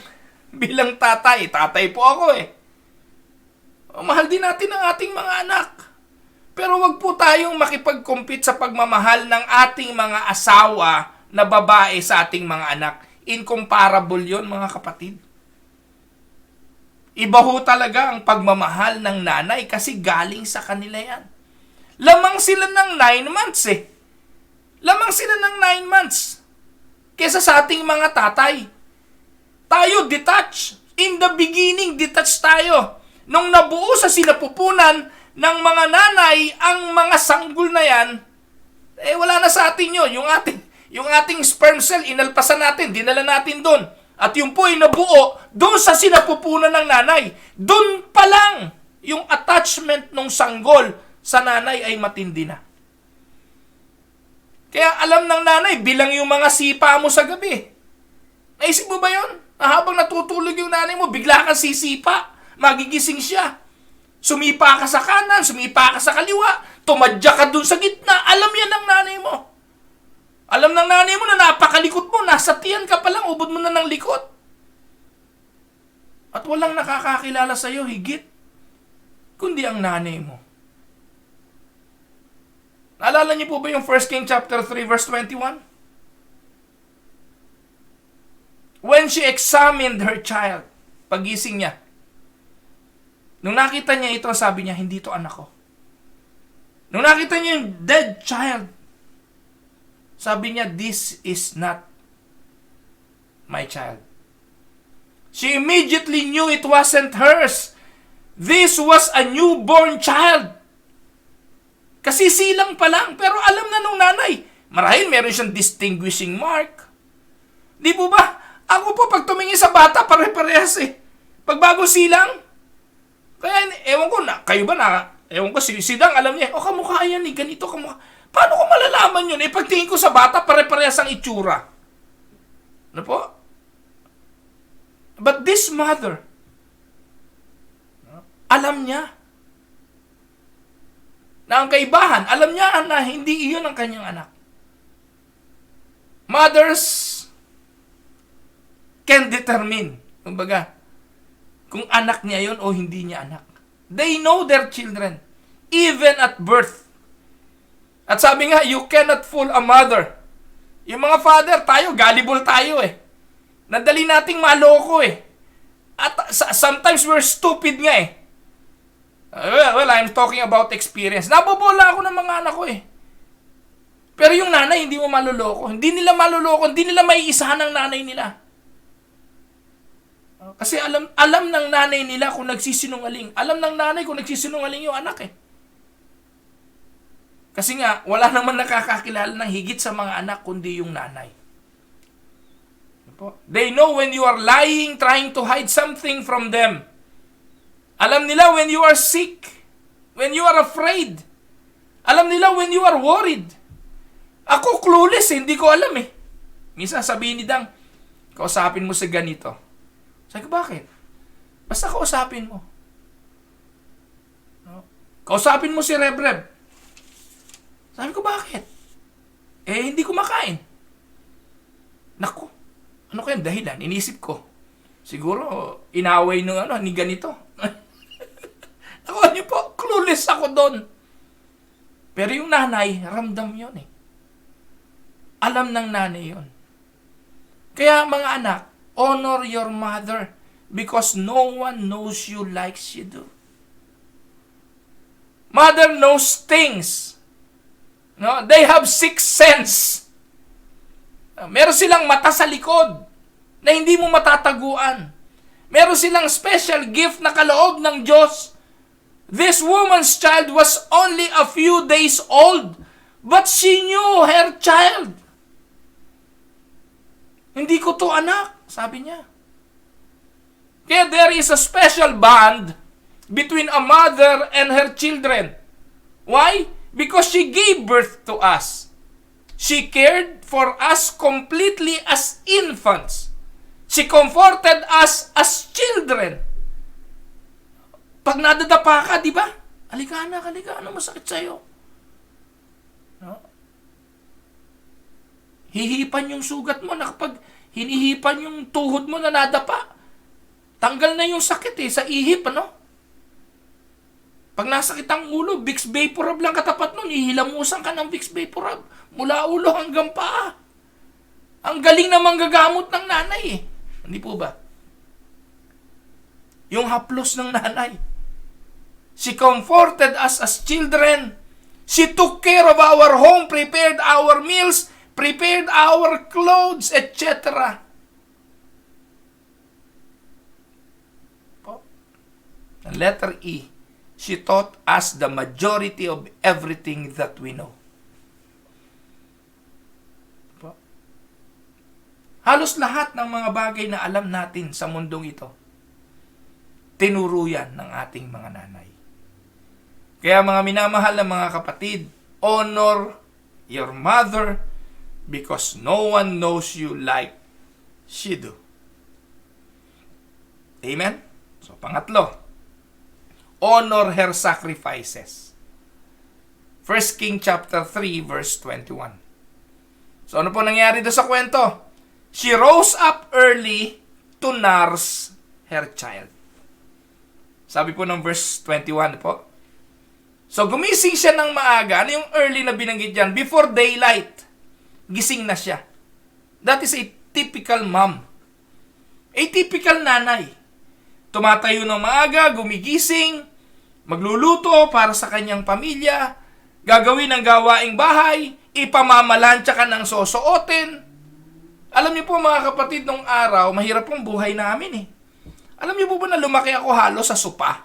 Speaker 1: tatay po ako eh. Mahal din natin ang ating mga anak. Pero wag po tayong makipag-compete sa pagmamahal ng ating mga asawa na babae sa ating mga anak. Incomparable yon mga kapatid. Iba ho talaga ang pagmamahal ng nanay kasi galing sa kanila yan. Lamang sila ng 9 months eh. Lamang sila ng 9 months. Kesa sa ating mga tatay. Tayo detached. In the beginning, detached tayo. Nung nabuo sa sinapupunan ng mga nanay ang mga sanggol na yan, wala na sa atin yun. Yung ating sperm cell, inalpasan natin, dinala natin doon. At yung po ay nabuo doon sa sinapupunan ng nanay. Doon pa lang yung attachment ng sanggol sa nanay ay matindi na. Kaya alam ng nanay, bilang yung mga sipa mo sa gabi. Naisip mo ba yun? Habang natutulog yung nanay mo, bigla kang sisipa. Magigising siya. Sumipa ka sa kanan, sumipa ka sa kaliwa, tumadya ka dun sa gitna. Alam yan ng nanay mo. Alam ng nanay mo na napakalikot mo, nasa tiyan ka pa lang, ubod mo na ng likot. At walang nakakakilala sa iyo higit, kundi ang nanay mo. Naalala niyo po ba yung 1 King chapter 3 verse 21? When she examined her child, pagising niya, nung nakita niya ito, sabi niya, hindi ito anak ko. Nung nakita niya yung dead child, sabi niya, this is not my child. She immediately knew it wasn't hers. This was a newborn child. Kasi silang pa lang, pero alam na nung nanay. Marahil meron siyang distinguishing mark. Di po ba? Ako po, pag tumingin sa bata, pare-parehas eh. Pag bago silang, Kaya, ewan ko na, kayo ba ewan ko, si Dang, alam niya, kamukha yan ganito, kamukha. Paano ko malalaman yun? Pagtingin ko sa bata, pare-parehas ang itsura. Ano po? But this mother, alam niya na ang kaibahan, alam niya na hindi iyon ang kanyang anak. Mothers can determine, kumbaga, kung anak niya yon o hindi niya anak. They know their children, even at birth. At sabi nga, you cannot fool a mother. Yung mga father, tayo, gullible tayo eh. Nadali nating maloko eh. At sometimes we're stupid nga eh. Well, I'm talking about experience. Nabobola ako ng mga anak ko eh. Pero yung nanay, hindi mo maluloko. Hindi nila maluloko. Hindi nila maiisahan ng nanay nila. Kasi alam ng nanay nila kung nagsisinungaling. Alam ng nanay kung nagsisinungaling yung anak eh. Kasi nga, wala naman nakakakilala ng higit sa mga anak kundi yung nanay. They know when you are lying, trying to hide something from them. Alam nila when you are sick, when you are afraid. Alam nila when you are worried. Ako clueless, hindi ko alam eh. Minsan sabihin ni Dang, kausapin mo sa ganito. Sabi ko, bakit? Basta kausapin mo. No? Kausapin mo si Rebreb. Sabi ko, bakit? Hindi kumakain. Naku, ano kayang dahilan? Inisip ko. Siguro, inaway ni ganito. Ako niyo po, clueless ako doon. Pero yung nanay, ramdam yun eh. Alam ng nanay yun. Kaya mga anak, honor your mother because no one knows you like she do. Mother knows things. No? They have sixth sense. Meron silang mata sa likod na hindi mo matataguan. Meron silang special gift na kaloob ng Diyos. This woman's child was only a few days old, but she knew her child. Hindi ko to anak, sabi niya. Kaya there is a special bond between a mother and her children. Why? Because she gave birth to us. She cared for us completely as infants. She comforted us as children. Pag nadadapa ka, di ba? Halika anak, ano masakit sa'yo? No? Hihipan yung sugat mo na kapag hinihipan yung tuhod mo na nadapa. Tanggal na yung sakit sa ihip, ano? Pag nasakit ang ulo, Vicks Vaporub lang katapat nun, ihilamusan ka ng Vicks Vaporub mula ulo hanggang paa. Ang galing na manggagamot ng nanay eh. Hindi po ba? Yung haplos ng nanay. She comforted us as children. She took care of our home, prepared our meals, prepared our clothes, etc. And letter E. She taught us the majority of everything that we know. Halos lahat ng mga bagay na alam natin sa mundong ito, tinuro yan ng ating mga nanay. Kaya mga minamahal na mga kapatid, honor your mother because no one knows you like she do. Amen? So, pangatlo, honor her sacrifices. 1 King chapter 3 verse 21. So, ano po nangyari doon sa kwento? She rose up early to nurse her child. Sabi po ng verse 21 po. So, gumising siya ng maaga. Ano yung early na binanggit dyan? Before daylight. Gising na siya. That is a typical mom. A typical nanay. Tumatayo ng maaga, gumigising, magluluto para sa kanyang pamilya, gagawin ang gawaing bahay, ipamamalansya ka ng sosuotin. Alam niyo po mga kapatid, nung araw, mahirap pong buhay namin eh. Alam niyo po ba na lumaki ako halos sa sopa?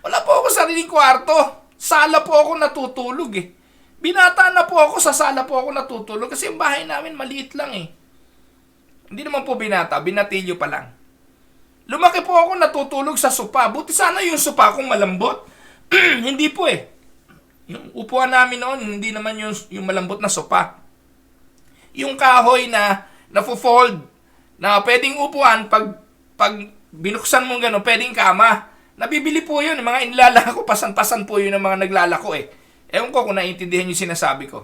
Speaker 1: Wala po ako sariling kwarto. Sala po ako natutulog eh. Binata na po ako, sa sala po ako natutulog kasi yung bahay namin maliit lang eh. Hindi naman po binata, binatilyo pa lang. Lumaki po ako natutulog sa sopa. Buti sana yung sopa kong malambot. Hindi po eh. Yung upuan namin noon, hindi naman yung malambot na sopa. Yung kahoy na nafo-fold, na pwedeng upuan, pag binuksan mo gano'n, pwedeng kama. Nabibili po yun, yung mga inlalako, pasan-pasan po yun ng mga naglalako eh. Ewan ko kung naiintindihan yung sinasabi ko.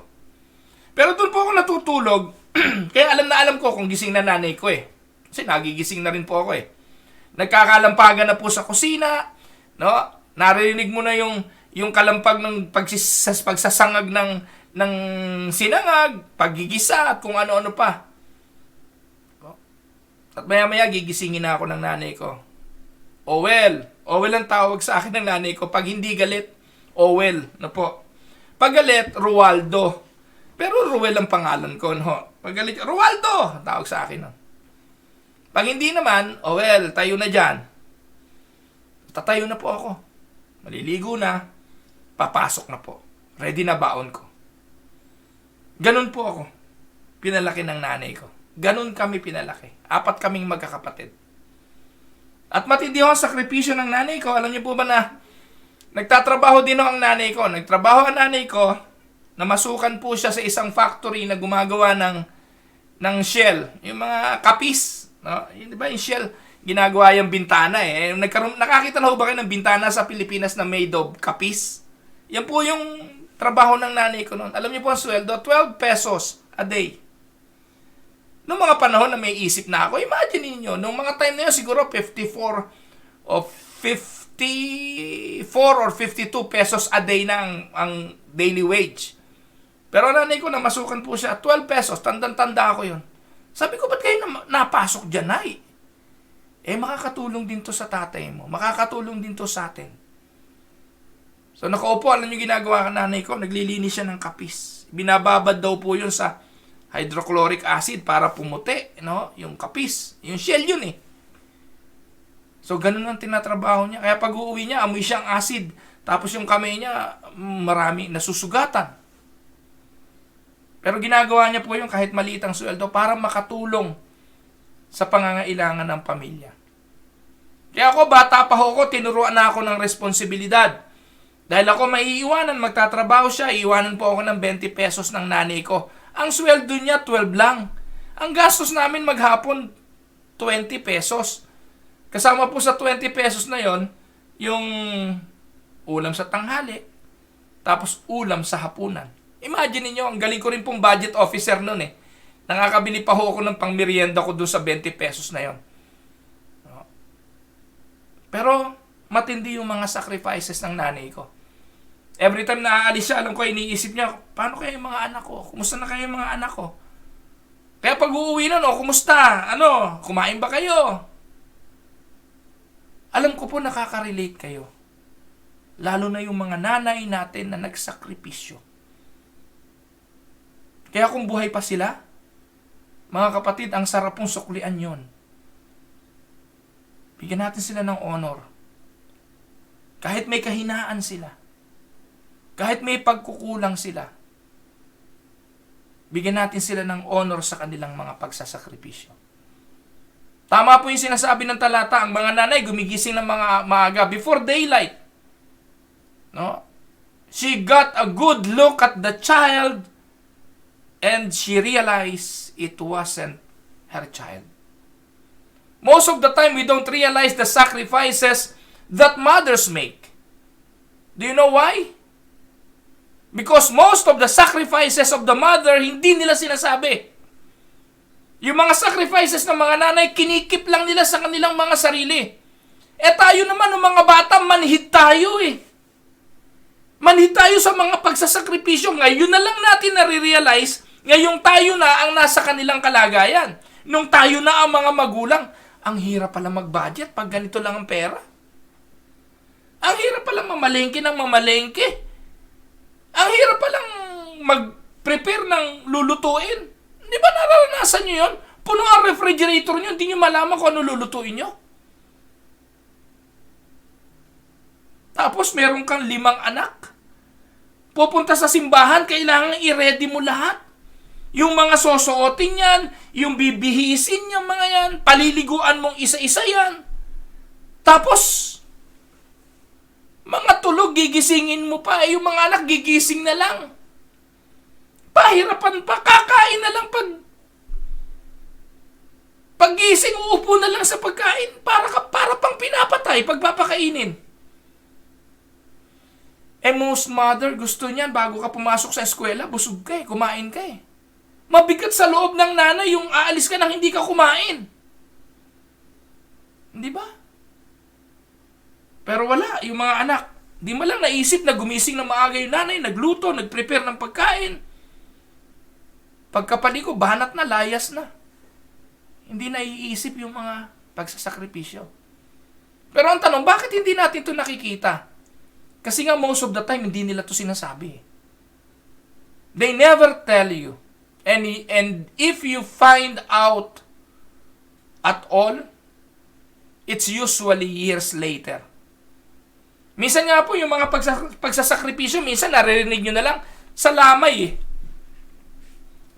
Speaker 1: Pero doon po ako natutulog, kaya alam na alam ko kung gising na nanay ko eh. Kasi nagigising na rin po ako eh. Nagkakalampagan na po sa kusina, no? Naririnig mo na yung kalampag ng pagsasangag ng sinangag, paggigisa at kung ano-ano pa. At maya-maya gigisingin na ako ng nanay ko. Owel ang tawag sa akin ng nanay ko. Pag hindi galit, Owel na po. Pag galit, Rualdo. Pero Ruel ang pangalan ko, no? Pag galit, Rualdo! Tawag sa akin, no? Pag hindi naman, Owel, tayo na dyan. Tatayo na po ako. Maliligo na. Papasok na po. Ready na baon ko. Ganun po ako. Pinalaki ng nanay ko. Ganun kami pinalaki. 4 kaming magkakapatid. At matindi ho ang sakripisyo ng nanay ko. Alam niyo po ba na nagtatrabaho din ho ang nanay ko. Nagtrabaho ang nanay ko, namasukan po siya sa isang factory na gumagawa ng shell. Yung mga kapis. No? Di ba yung shell? Ginagawa yung bintana eh. Nakakita na ho ba kayo ng bintana sa Pilipinas na made of kapis? Yan po yung trabaho ng nanay ko noon. Alam niyo po ang sweldo? 12 pesos a day. Noong mga panahon na may isip na ako, imagine niyo, noong mga time na yun, siguro 54 or 52 pesos a day na ang daily wage. Pero nanay ko, namasukan po siya, 12 pesos, tandang-tanda ako yun. Sabi ko, ba't kayo napasok dyan, Nay? Makakatulong din to sa tatay mo. Makakatulong din to sa atin. So, nakaupo, alam niyo ginagawa ka nanay ko, naglilinis siya ng kapis. Binababad daw po yun sa hydrochloric acid para pumuti, no? Yung kapis. Yung shell yun eh. So, ganun ang tinatrabaho niya. Kaya pag uuwi niya, amoy siyang acid. Tapos yung kamay niya, marami nasusugatan. Pero ginagawa niya po yung kahit maliit ang sweldo para makatulong sa pangangailangan ng pamilya. Kaya ako, bata pa ako, tinuruan na ako ng responsibilidad. Dahil ako maiiwanan, magtatrabaho siya, iiwanan po ako ng 20 pesos ng nanay ko. Ang sweldo niya, 12 lang. Ang gastos namin maghapon, 20 pesos. Kasama po sa 20 pesos na yon yung ulam sa tanghali, tapos ulam sa hapunan. Imagine niyo, ang galing ko rin pong budget officer noon eh. Nakakabili pa ho ako ng pangmerienda ko doon sa 20 pesos na yon. Pero matindi yung mga sacrifices ng nanay ko. Every time na aalis siya, alam ko, iniisip niya, paano kaya yung mga anak ko? Kumusta na kaya yung mga anak ko? Kaya pag uuwi na, no, kumusta? Ano, kumain ba kayo? Alam ko po nakaka-relate kayo. Lalo na yung mga nanay natin na nagsakripisyo. Kaya kung buhay pa sila, mga kapatid, ang sarap pong suklian yon. Bigyan natin sila ng honor. Kahit may kahinaan sila. Kahit may pagkukulang sila. Bigyan natin sila ng honor sa kanilang mga pagsasakripisyo. Tama po yung sinasabi ng talata, ang mga nanay gumigising ng mga maaga before daylight. No? She got a good look at the child and she realized it wasn't her child. Most of the time, we don't realize the sacrifices that mothers make. Do you know why? Because most of the sacrifices of the mother, hindi nila sinasabi. Yung mga sacrifices ng mga nanay, kinikip lang nila sa kanilang mga sarili. Tayo naman, ng mga bata, manhid tayo eh. Manhid tayo sa mga pagsasakripisyo. Ngayon na lang natin nare-realize, ngayong tayo na ang nasa kanilang kalagayan. Nung tayo na ang mga magulang, ang hirap pala mag-budget pag ganito lang ang pera. Ang hirap pala mamalengke ng mamalengke. Ang hirap palang mag-prepare ng lulutuin. Di ba nararanasan nyo yun? Puno ang refrigerator nyo, hindi nyo malaman kung ano lulutuin nyo. Tapos meron kang 5 anak. Pupunta sa simbahan, kailangan i-ready mo lahat. Yung mga sosuotin yan, yung bibihisin yung mga yan, paliliguan mong isa-isa yan. Tapos, mga tulog, gigisingin mo pa. Yung mga anak, gigising na lang. Pahirapan pa, kakain na lang paggising, uupo na lang sa pagkain. Para pang pinapatay pagpapakainin. Most mother, gusto niyan, bago ka pumasok sa eskwela, busog ka kumain ka Mabigat sa loob ng nanay yung aalis ka nang hindi ka kumain. Hindi ba? Pero wala, yung mga anak, di mo lang naisip na gumising na maaga yung nanay, nagluto, nagprepare ng pagkain. Pagkapaliko, banat na, layas na. Hindi naiisip yung mga pagsasakripisyo. Pero ang tanong, bakit hindi natin ito nakikita? Kasi nga most of the time, hindi nila ito sinasabi. They never tell you. And if you find out at all, it's usually years later. Minsan nga po, yung mga pagsasakripisyo, minsan naririnig nyo na lang sa lamay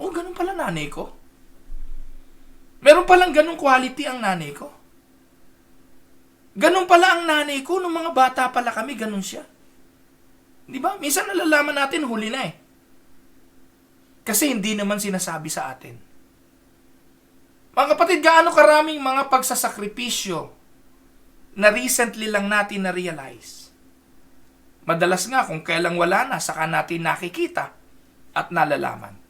Speaker 1: Oh, ganun pala nanay ko. Meron palang ganung quality ang nanay ko. Ganun pala ang nanay ko, nung mga bata pala kami, ganun siya. Di ba? Minsan nalalaman natin, huli na Kasi hindi naman sinasabi sa atin. Mga kapatid, gaano karaming mga pagsasakripisyo na recently lang natin na-realize. Madalas nga, kung kailang wala na, saka natin nakikita at nalalaman.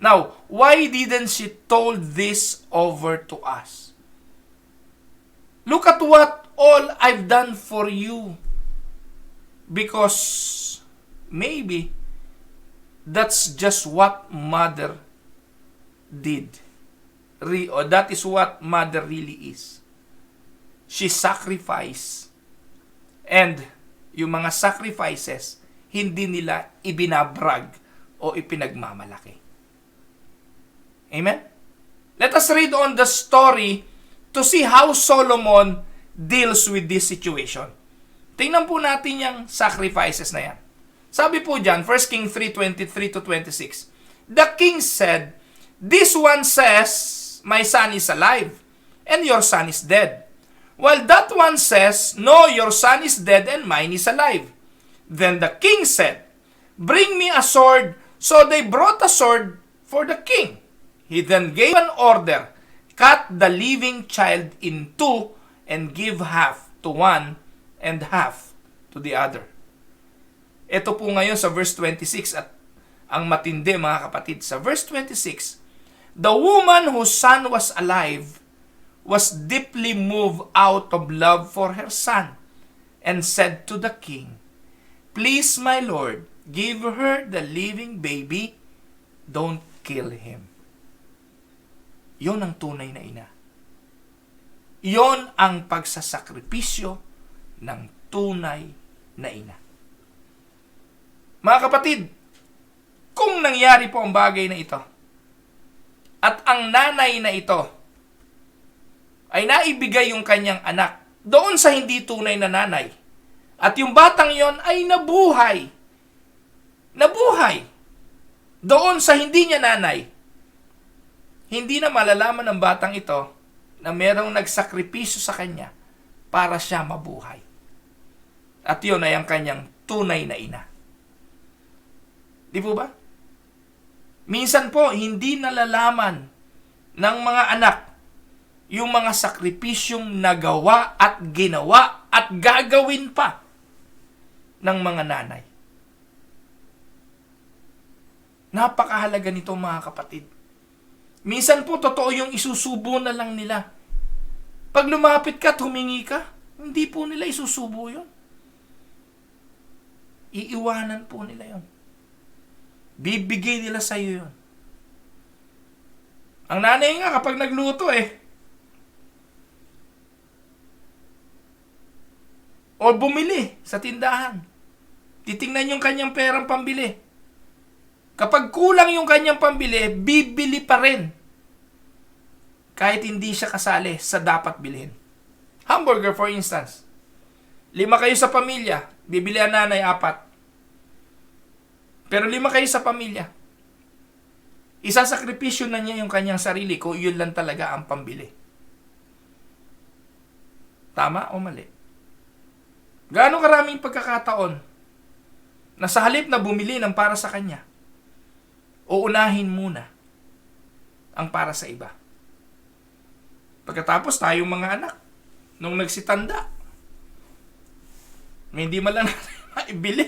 Speaker 1: Now, why didn't she told this over to us? Look at what all I've done for you. Because maybe that's just what mother did. Or that is what mother really is. She sacrificed. And yung mga sacrifices, hindi nila ibinabrag o ipinagmamalaki. Amen? Let us read on the story to see how Solomon deals with this situation. Tingnan po natin yung sacrifices na yan. Sabi po dyan, 1 Kings 3:23-26, the king said, this one says, my son is alive, and your son is dead. While that one says, no, your son is dead and mine is alive. Then the king said, bring me a sword. So they brought a sword for the king. He then gave an order, cut the living child in two and give half to one and half to the other. Ito po ngayon sa verse 26 at ang matindi mga kapatid. Sa verse 26, the woman whose son was alive was deeply moved out of love for her son and said to the king, please my lord, give her the living baby, don't kill him. Yon ang tunay na ina. Yon ang pagsasakripisyo ng tunay na ina. Mga kapatid, kung nangyari po ang bagay na ito, at ang nanay na ito ay naibigay yung kanyang anak doon sa hindi tunay na nanay, at yung batang yon ay nabuhay doon sa hindi niya nanay, hindi na malalaman ng batang ito na merong nagsakripisyo sa kanya para siya mabuhay. At yun ay ang kanyang tunay na ina. Di po ba? Minsan po, hindi nalalaman ng mga anak yung mga sakripisyong nagawa at ginawa at gagawin pa ng mga nanay. Napakahalaga nito mga kapatid. Minsan po, totoo yung isusubo na lang nila. Pag lumapit ka at humingi ka, hindi po nila isusubo yun. Iiwanan po nila yun. Bibigay nila sa iyo yun. Ang nanay nga kapag nagluto o bumili sa tindahan, titingnan yung kanyang perang pambili. Kapag kulang yung kanyang pambili, bibili pa rin. Kahit hindi siya kasali sa dapat bilhin. Hamburger for instance. 5 kayo sa pamilya, bibili ang nanay 4. Pero 5 kayo sa pamilya. Isasakripisyo na niya yung kanyang sarili kung yun lang talaga ang pambili. Tama o mali? Gaano karaming pagkakataon na sa halip na bumili ng para sa kanya, uunahin muna ang para sa iba. Pagkatapos tayong mga anak, nung nagsitanda, may hindi man lang natin maibili.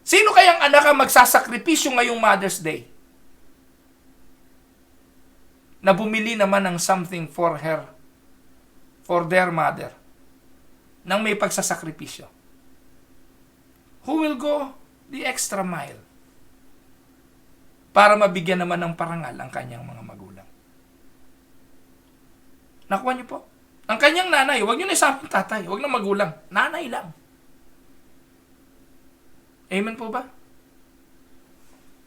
Speaker 1: Sino kayang anak ang magsasakripisyo ngayong Mother's Day? Na bumili naman ng something for her, for their mother, nang may pagsasakripisyo. Who will go the extra mile para mabigyan naman ng parangal ang kanyang mga magulang? Nakuha niyo po? Ang kanyang nanay, huwag niyo na isapin tatay, huwag na magulang, nanay lang. Amen po ba?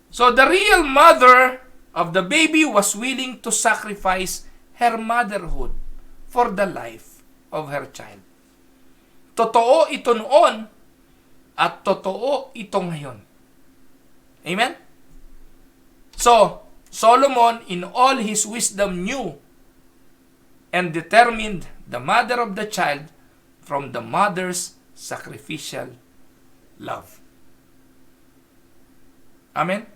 Speaker 1: So the real mother of the baby was willing to sacrifice her motherhood for the life of her child. Totoo ito noon at totoo ito ngayon. Amen? So, Solomon in all his wisdom knew and determined the mother of the child from the mother's sacrificial love. Amen?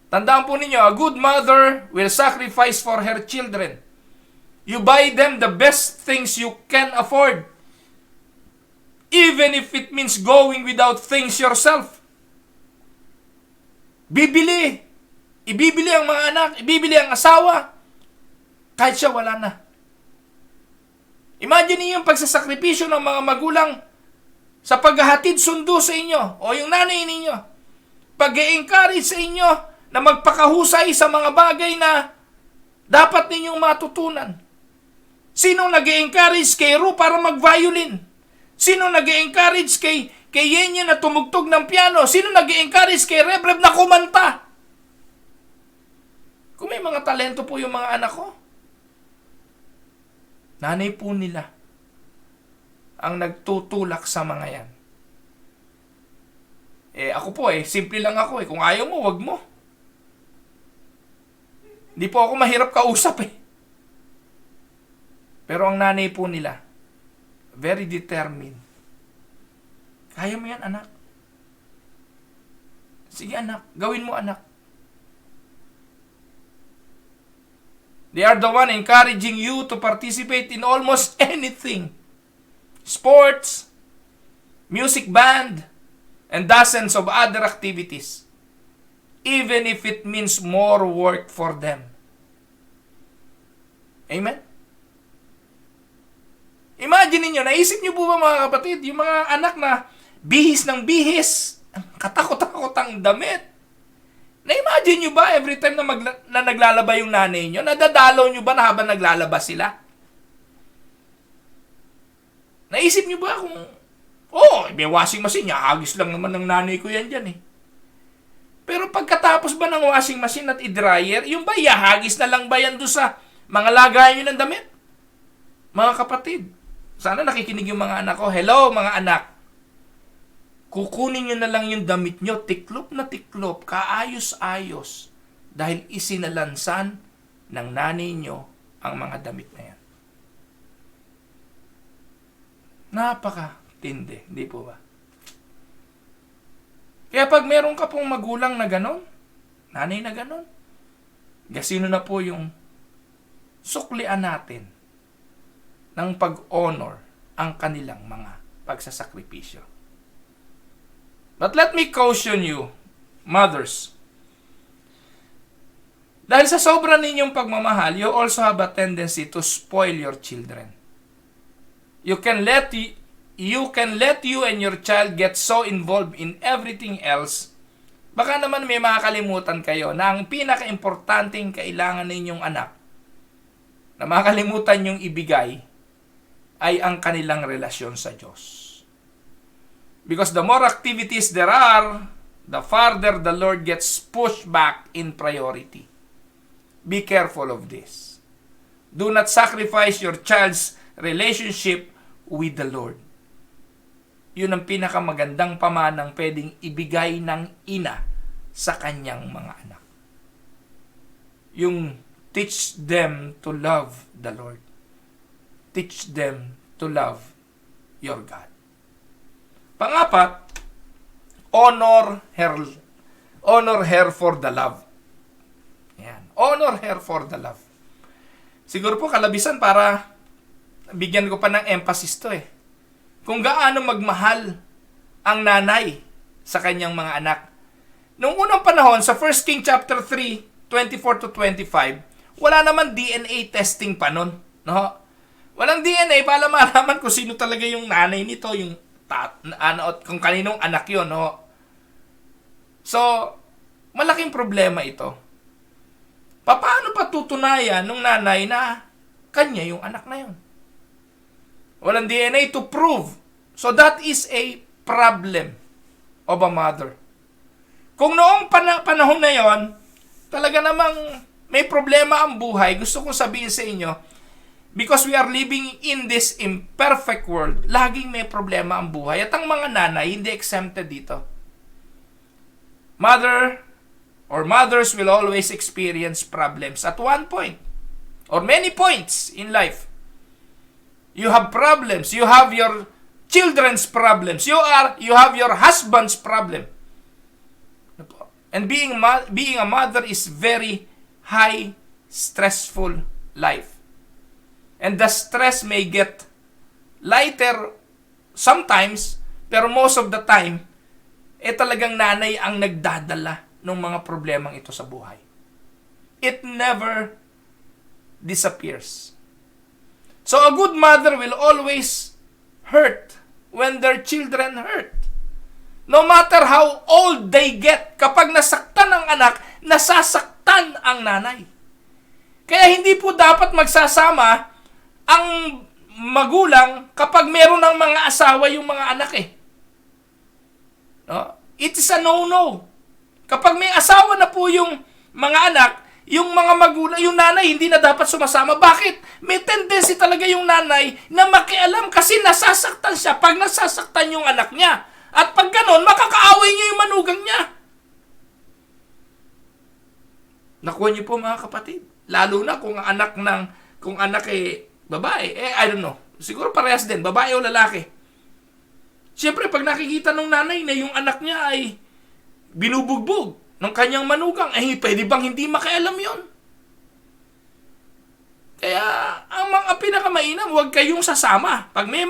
Speaker 1: Tandaan po ninyo, a good mother will sacrifice for her children. You buy them the best things you can afford, even if it means going without things yourself. Bibili. Ibibili ang mga anak, ibibili ang asawa, kahit siya wala na. Imagine niyo yung pagsasakripisyo ng mga magulang sa paghahatid sundo sa inyo o yung nanay ninyo. Pag-e-encourage sa inyo na magpakahusay sa mga bagay na dapat ninyong matutunan. Sino nag-e-encourage kay Ru para mag-violin? Sino nag-e-encourage kay Yenya na tumugtog ng piano? Sino nag-e-encourage kay Rebreb na kumanta? Kung may mga talento po yung mga anak ko, nanay po nila ang nagtutulak sa mga yan. Ako po simple lang ako Kung ayaw mo, wag mo. Hindi po ako mahirap kausap Pero ang nanay po nila, very determined. Kaya mo yan, anak. Sige, anak. Gawin mo, anak. They are the one encouraging you to participate in almost anything. Sports, music band, and dozens of other activities. Even if it means more work for them. Amen? Imagine niyo, naisip niyo po ba mga kapatid, yung mga anak na bihis ng bihis, katakot-takot ang damit. Na-imagine nyo ba every time na naglalaba yung nanay nyo? Nadadalaw nyo ba na habang naglalaba sila? Naisip nyo ba kung, may washing machine, hagis lang naman ng nanay ko yan dyan Pero pagkatapos ba ng washing machine at i-dryer, yung ba, ihagis na lang ba yan doon sa mga lagayan nyo ng damit? Mga kapatid, sana nakikinig yung mga anak ko. Hello mga anak. Kukunin nyo na lang yung damit nyo, tiklop na tiklop, kaayos-ayos, dahil isinalansan ng nanay nyo ang mga damit na yan. Napaka-tindi, di po ba? Kaya pag meron ka pong magulang na ganon, nanay na ganon, gasino na po yung suklian natin ng pag-honor ang kanilang mga pagsasakripisyo. But let me caution you, mothers. Dahil sa sobra ninyong pagmamahal, you also have a tendency to spoil your children. You can let you and your child get so involved in everything else. Baka naman may makakalimutan kayo na ang pinaka-importanting kailangan ninyong anak na makalimutan yung ibigay ay ang kanilang relasyon sa Diyos. Because the more activities there are, the farther the Lord gets pushed back in priority. Be careful of this. Do not sacrifice your child's relationship with the Lord. Yun ang pinakamagandang pamanang pwedeng ibigay ng ina sa kanyang mga anak. Yung teach them to love the Lord. Teach them to love your God. Pangapat, honor her for the love. Yan. Honor her for the love. Siguro po kalabisan para bigyan ko pa ng emphasis to eh. Kung gaano magmahal ang nanay sa kanyang mga anak. Noong unang panahon, sa 1 King chapter 3, 24 to 25, wala naman DNA testing pa nun. No? Walang DNA para malaman kung sino talaga yung nanay nito, yung kung kaninong anak yun. No? So, malaking problema ito. Paano patutunayan ng nanay na kanya yung anak na yun? Walang DNA to prove. So, that is a problem of a mother. Kung noong panahon na yon, talaga namang may problema ang buhay, gusto kong sabihin sa inyo, because we are living in this imperfect world, laging may problema ang buhay. At ang mga nanay, hindi exempted dito. Mothers will always experience problems at one point, or many points in life. You have problems. You have your children's problems. You have your husband's problem. And being a mother is very high, stressful life. And the stress may get lighter sometimes, pero most of the time, talagang nanay ang nagdadala ng mga problemang ito sa buhay. It never disappears. So a good mother will always hurt when their children hurt. No matter how old they get, kapag nasaktan ang anak, nasasaktan ang nanay. Kaya hindi po dapat magsasama ang magulang kapag meron ng mga asawa yung mga anak eh. No? It is a no-no. Kapag may asawa na po yung mga anak, yung mga magulang, yung nanay hindi na dapat sumasama. Bakit? May tendency talaga yung nanay na makialam kasi nasasaktan siya pag nasasaktan yung anak niya. At pag ganon, makakaaway niya yung manugang niya. Nakuha niyo po mga kapatid. Lalo na kung anak babae, I don't know. Siguro parehas din, babae o lalaki. Siyempre, pag nakikita ng nanay na yung anak niya ay binubugbog ng kanyang manugang, pwede bang hindi makialam yon? Kaya, ang mga pinakamainam, huwag kayong sasama. Pag may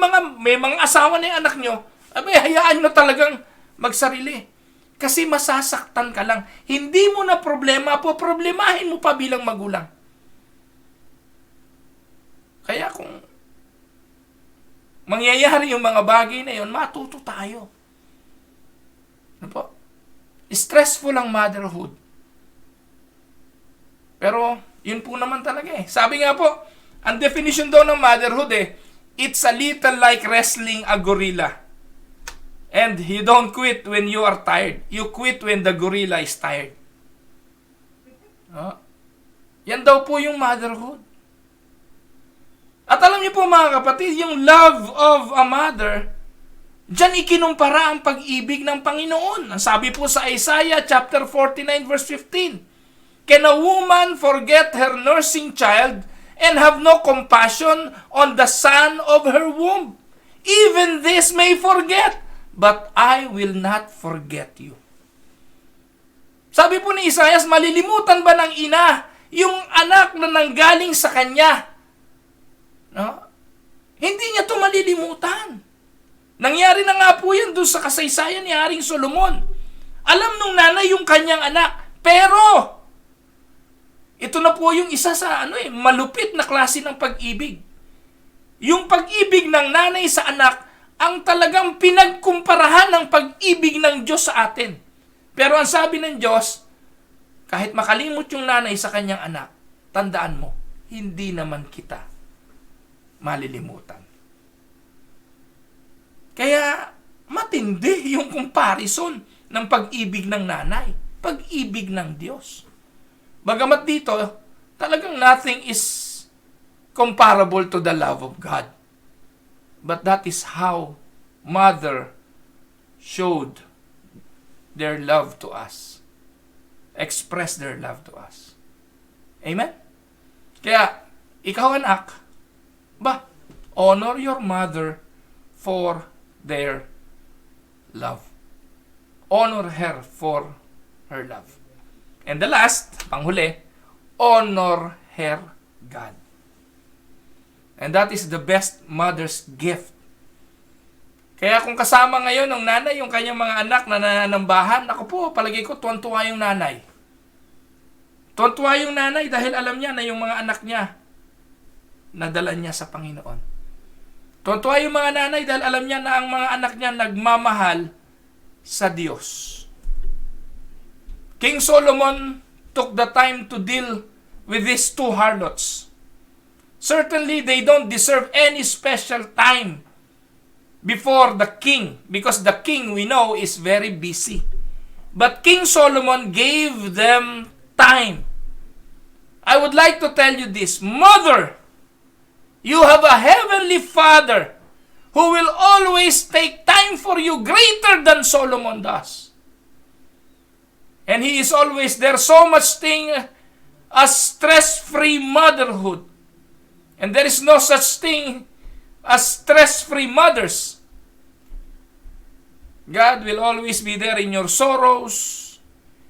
Speaker 1: mga asawa na yung anak nyo, hayaan nyo talagang magsarili. Kasi masasaktan ka lang. Hindi mo na problemahin mo pa bilang magulang. Kaya kung mangyayari yung mga bagay na yun, matuto tayo. Ano po? Stressful ang motherhood. Pero, yun po naman talaga eh. Sabi nga po, ang definition daw ng motherhood it's a little like wrestling a gorilla. And you don't quit when you are tired. You quit when the gorilla is tired. Yan daw po yung motherhood. At alam niyo po mga kapatid, yung love of a mother, diyan ikinumpara ang pag-ibig ng Panginoon. Ang sabi po sa Isaiah chapter 49 verse 15, Can a woman forget her nursing child and have no compassion on the son of her womb? Even this may forget, but I will not forget you. Sabi po ni Isaiah, malilimutan ba ng ina yung anak na nanggaling sa kanya? No? Hindi niya ito malilimutan. Nangyari na nga po yan doon sa kasaysayan ni Haring Solomon. Alam nung nanay yung kanyang anak, pero ito na po yung isa sa malupit na klase ng pag-ibig. Yung pag-ibig ng nanay sa anak ang talagang pinagkumparahan ng pag-ibig ng Diyos sa atin. Pero ang sabi ng Diyos, kahit makalimot yung nanay sa kanyang anak, tandaan mo, hindi naman kita malilimutan. Kaya matindi yung comparison ng pag-ibig ng nanay, pag-ibig ng Diyos. Bagamat dito, talagang nothing is comparable to the love of God. But that is how mother showed their love to us. Expressed their love to us. Amen? Kaya, ikaw anak, Honor your mother for their love. Honor her for her love. And the last, panghuli, honor her God. And that is the best mother's gift. Kaya kung kasama ngayon ng nanay yung kanyang mga anak na nananambahan, ako po, palagay ko, tuwan-tuwa yung nanay. Tuwan-tuwa yung nanay dahil alam niya na yung mga anak niya, nadala niya sa Panginoon. Tuwan-tuwa yung mga nanay dahil alam niya na ang mga anak niya nagmamahal sa Diyos. King Solomon took the time to deal with these two harlots. Certainly, they don't deserve any special time before the king, because the king, we know, is very busy. But King Solomon gave them time. I would like to tell you this, mother, you have a heavenly Father who will always take time for you greater than Solomon does. And he is always there. So much thing as stress-free motherhood. And there is no such thing as stress-free mothers. God will always be there in your sorrows,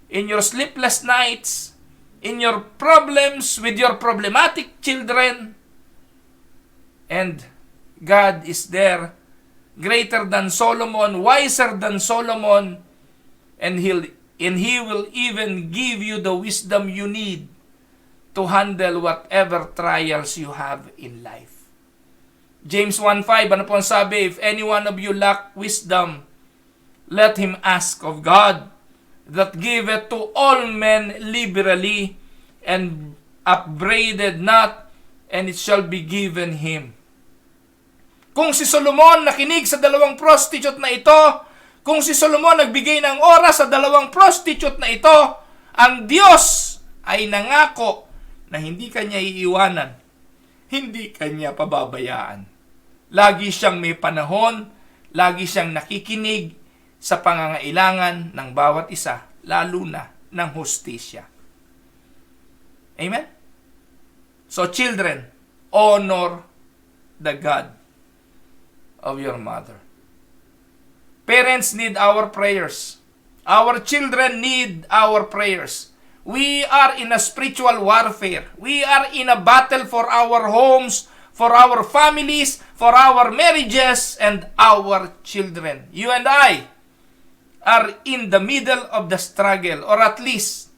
Speaker 1: in your sleepless nights, in your problems with your problematic children. And God is there, greater than Solomon, wiser than Solomon, and He will even give you the wisdom you need to handle whatever trials you have in life. James 1:5, ano po ang sabi? If any one of you lack wisdom, let him ask of God, that giveth to all men liberally, and upbraided not, and it shall be given him. Kung si Solomon nakinig sa dalawang prostitute na ito, kung si Solomon nagbigay ng oras sa dalawang prostitute na ito, ang Diyos ay nangako na hindi kanya iiwanan, hindi kanya pababayaan. Lagi siyang may panahon, lagi siyang nakikinig sa pangangailangan ng bawat isa, lalo na ng hustisya. Amen? So children, honor the God of your mother. Parents need our prayers. Our children need our prayers. We are in a spiritual warfare. We are in a battle for our homes, for our families, for our marriages, and our children. You and I are in the middle of the struggle, or at least,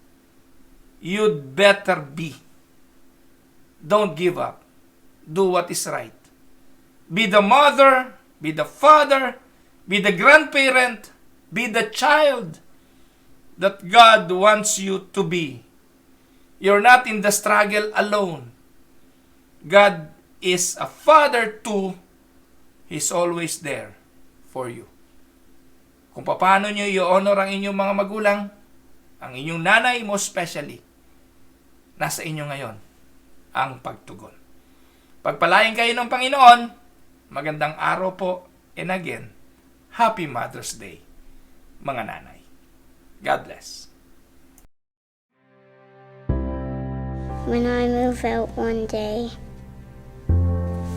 Speaker 1: you'd better be. Don't give up. Do what is right. Be the mother, be the father, be the grandparent, be the child that God wants you to be. You're not in the struggle alone. God is a father too. He's always there for you. Kung paano nyo i-honor ang inyong mga magulang, ang inyong nanay most especially, nasa inyo ngayon ang pagtugon. Pagpalain kayo ng Panginoon, magandang araw po, and again, Happy Mother's Day, mga nanay. God bless.
Speaker 3: When I move out one day,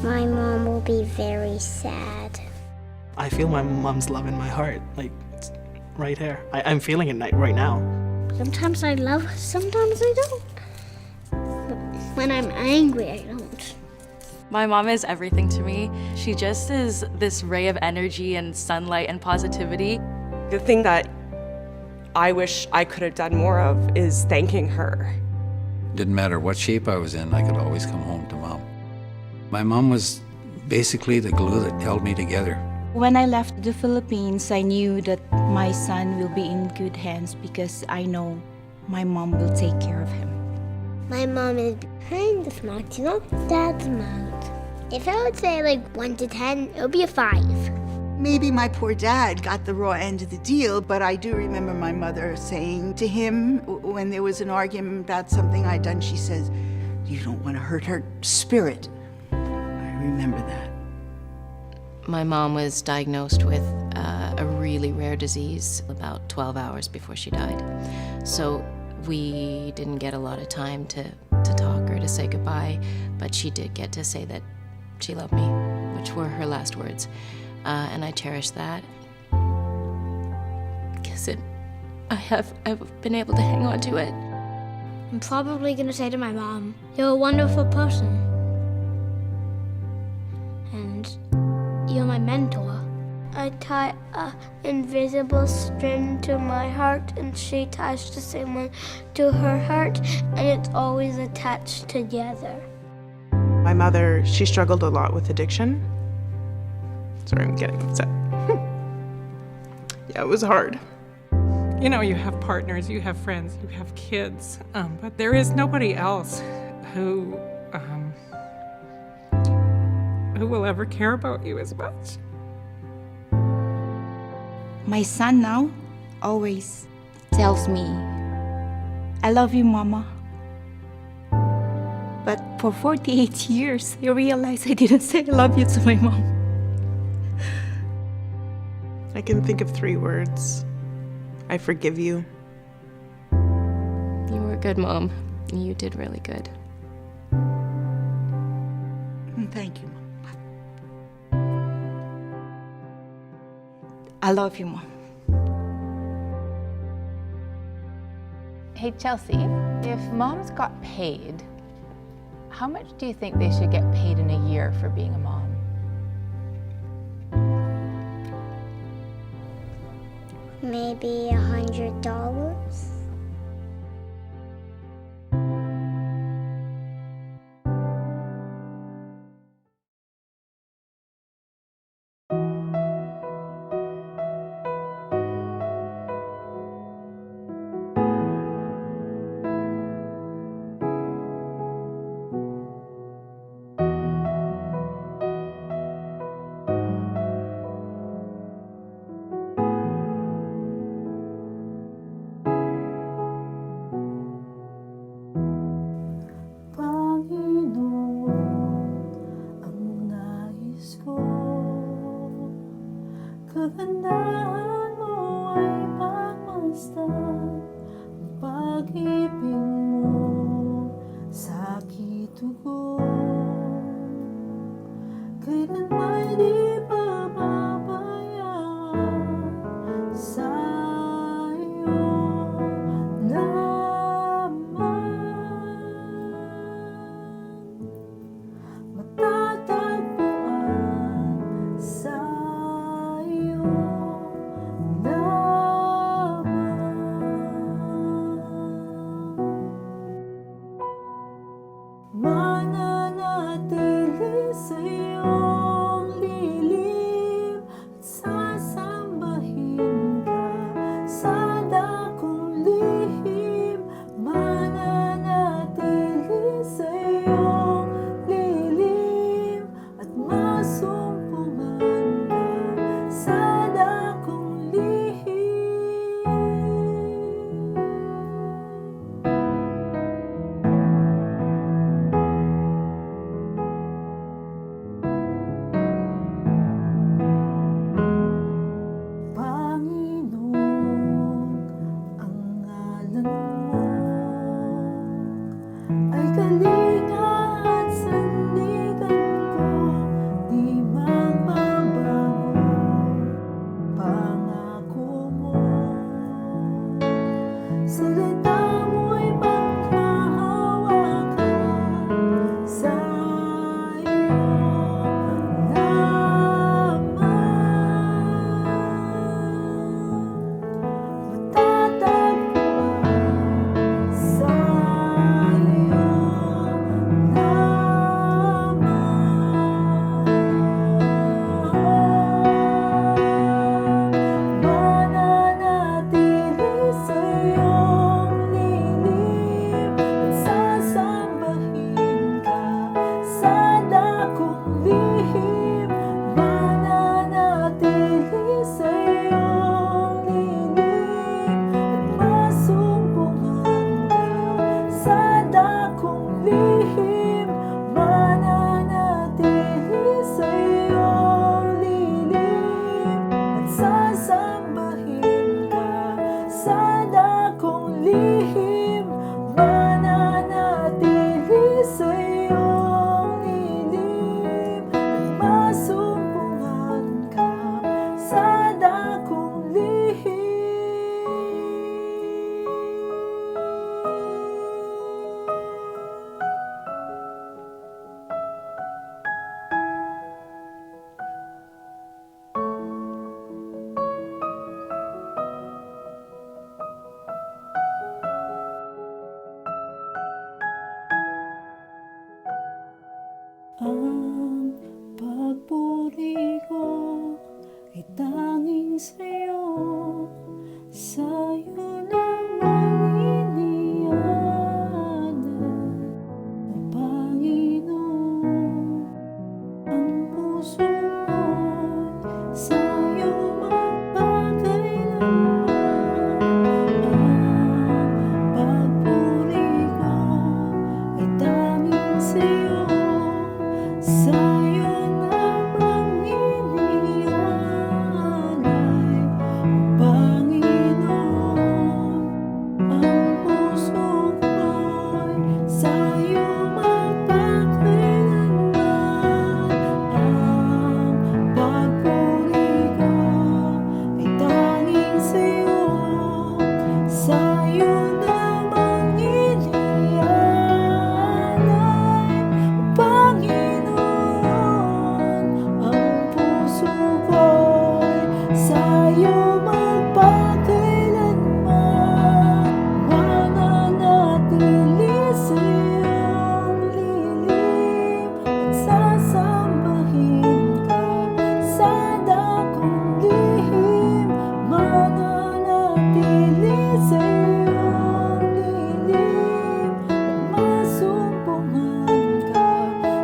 Speaker 3: my mom will be very sad.
Speaker 4: I feel my mom's love in my heart, like it's right here. I'm feeling it right now.
Speaker 3: Sometimes I love her, sometimes I don't. When I'm angry, I don't.
Speaker 5: My mom is everything to me. She just is this ray of energy and sunlight and positivity.
Speaker 6: The thing that I wish I could have done more of is thanking her.
Speaker 7: Didn't matter what shape I was in, I could always come home to Mom. My mom was basically the glue that held me together.
Speaker 8: When I left the Philippines, I knew that my son will be in good hands because I know my mom will take care of him.
Speaker 3: My mom is kind of smart, she's not that smart. If I would say like 1 to 10, it would be a 5.
Speaker 9: Maybe my poor dad got the raw end of the deal, but I do remember my mother saying to him when there was an argument about something I'd done, she says, "You don't want to hurt her spirit." I remember that.
Speaker 10: My mom was diagnosed with a really rare disease about 12 hours before she died. So we didn't get a lot of time to talk or to say goodbye, but she did get to say that she loved me. which were her last words. And I cherish that. Because I've been able to hang on to it.
Speaker 3: I'm probably gonna say to my mom, "You're a wonderful person. And you're my mentor." I tie an invisible string to my heart, and she ties the same one to her heart, and it's always attached together.
Speaker 6: My mother, she struggled a lot with addiction. Sorry, I'm getting upset. Yeah, it was hard.
Speaker 11: You know, you have partners, you have friends, you have kids, but there is nobody else who will ever care about you as much.
Speaker 8: My son now always tells me, "I love you, Mama." But for 48 years, I realized I didn't say I love you to my mom.
Speaker 6: I can think of 3 words. I forgive you.
Speaker 10: You were a good mom. You did really good.
Speaker 9: Thank you, Mom.
Speaker 8: I love you, Mom.
Speaker 12: Hey, Chelsea, if moms got paid, how much do you think they should get paid in a year for being a mom?
Speaker 3: Maybe $100.
Speaker 2: Kagandahan mo ay pagmasdan, ang pag-ibig mo sa kitugon. Kailan may di pababayaan sa iyong laman. Matatagpuan sa mananatili sa iyong lilim at sasambahin ka sa dakong lihim. Mananatili sa iyong lilim at masumpungan ka sa dakong lihim. Ay kalinga at sandigan ko, di magbabago pangako mo. Salita mo'y panghahawakan sa iyong laman. Matatagpuan sa mananatili sa iyong lilim at sasambahin ka sa dakong lihim. Mananatili sa iyong lilim at masumpungan ka sa dakong lihim. Mananatili sa iyong lilim at sasambahin ka sa dakong lihim. Mananatili sa iyong lilim at masumpungan Sa'yo namang inialay, O Panginoon, ang puso mo'y sa'yo magpakailanman. Ang pagpuri ko ay tanging sa'yo, sa'yo namang inialay, O Panginoon, ang puso ko'y sa'yo magpakailanman. Ang pagpuri ko ay tanging sa'yo, sa'yo namang inialay, O Panginoon, ang puso ko'y sa'yo magpakailanman. Mananatili sa iyong lilim at sasambahin ka sa dakong lihim. Mananatili sa iyong lilim at masumpungan ka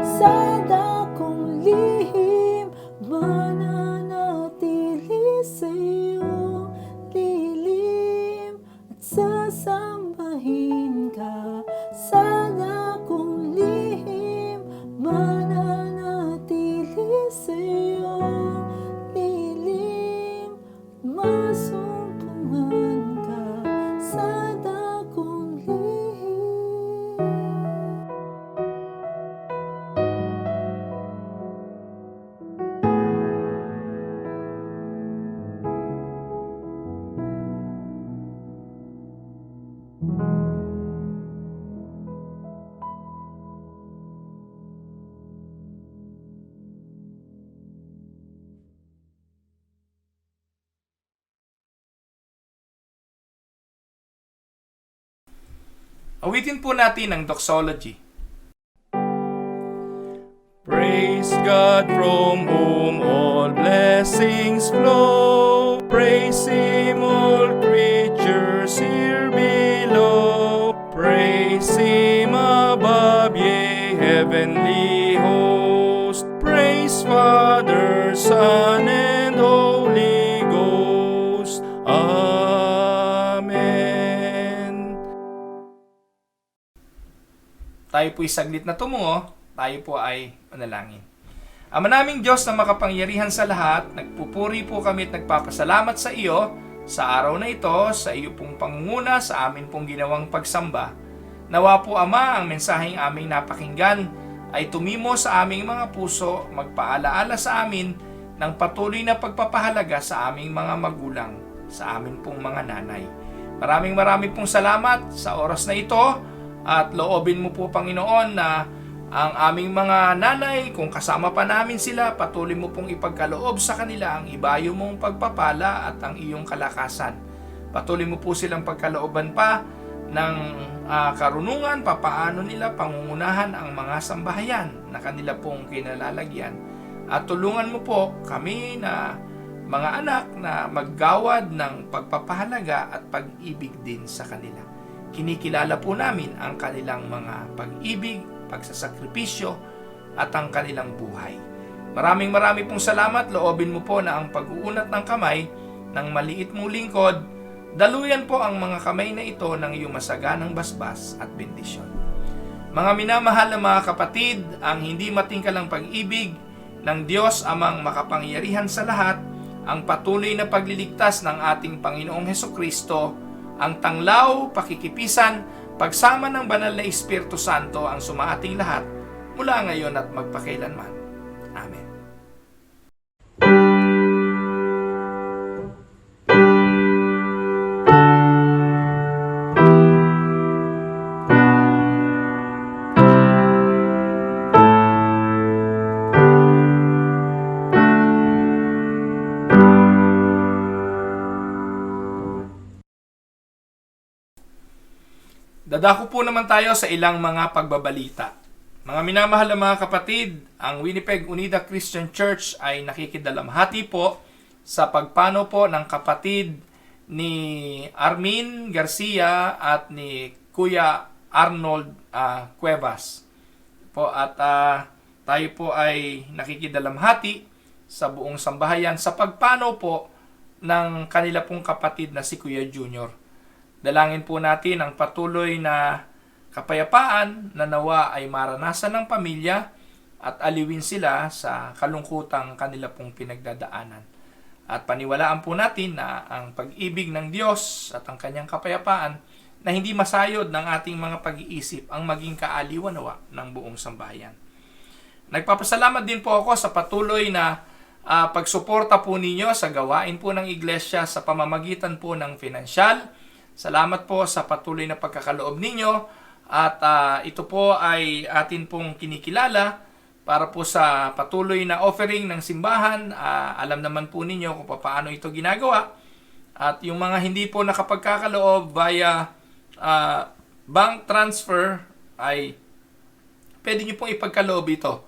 Speaker 2: sa dakong lihim. Mananatili sa iyong lilim at sasambahin ka sa dakong lihim. Mananatili sa iyong lilim, masumpungan ka sa dakong lihim.
Speaker 1: Awitin po natin ang doxology. Praise God from whom all blessings flow. Praise Him all creatures here below. Praise Him above, ye heavenly host. Praise Father, Son, and Holy Ghost. Amen. Tayo po'y saglit na tumungo, tayo po ay manalangin. Ama naming Diyos na makapangyarihan sa lahat, nagpupuri po kami at nagpapasalamat sa iyo sa araw na ito, sa iyo pong pangunguna, sa amin pong ginawang pagsamba. Nawa po Ama, ang mensaheng aming napakinggan ay tumimo sa aming mga puso, magpaalaala sa amin ng patuloy na pagpapahalaga sa aming mga magulang, sa amin pong mga nanay. Maraming pong salamat sa oras na ito. At loobin mo po, Panginoon, na ang aming mga nanay, kung kasama pa namin sila, patuloy mo pong ipagkaloob sa kanila ang ibayo mong pagpapala at ang iyong kalakasan. Patuloy mo po silang pagkalooban pa ng karunungan, papaano nila pangungunahan ang mga sambahayan na kanila pong kinalalagyan. At tulungan mo po kami na mga anak na maggawad ng pagpapahalaga at pag-ibig din sa kanila. Kinikilala po namin ang kanilang mga pag-ibig, pagsasakripisyo, at ang kanilang buhay. Maraming pong salamat. Loobin mo po na ang pag-uunat ng kamay ng maliit mong lingkod, daluyan po ang mga kamay na ito ng iyong masaganang basbas at bendisyon. Mga minamahal na mga kapatid, ang hindi matingkalang pag-ibig ng Diyos Amang makapangyarihan sa lahat, ang patuloy na pagliligtas ng ating Panginoong Hesukristo, ang tanglaw, pakikipisan, pagsama ng banal na Espiritu Santo ang sumaating lahat mula ngayon at magpakailanman. Amen. Dadako po naman tayo sa ilang mga pagbabalita. Mga minamahal na mga kapatid, ang Winnipeg Unida Christian Church ay nakikidalamhati po sa pagpano po ng kapatid ni Armin Garcia at ni Kuya Arnold Cuevas po, at tayo po ay nakikidalamhati sa buong sambahayan sa pagpanaw po ng kanila pong kapatid na si Kuya Junior. Dalangin po natin ang patuloy na kapayapaan na nawa ay maranasan ng pamilya at aliwin sila sa kalungkutang kanila pong pinagdadaanan. At paniwalaan po natin na ang pag-ibig ng Diyos at ang kanyang kapayapaan na hindi masayod ng ating mga pag-iisip ang maging kaaliwan nawa ng buong sambahayan. Nagpapasalamat din po ako sa patuloy na pagsuporta po ninyo sa gawain po ng iglesia sa pamamagitan po ng finansyal. Salamat po sa patuloy na pagkakaloob ninyo, at ito po ay atin pong kinikilala para po sa patuloy na offering ng simbahan. Alam naman po ninyo kung paano ito ginagawa. At yung mga hindi po nakapagkakaloob via bank transfer ay pwede nyo pong ipagkaloob ito.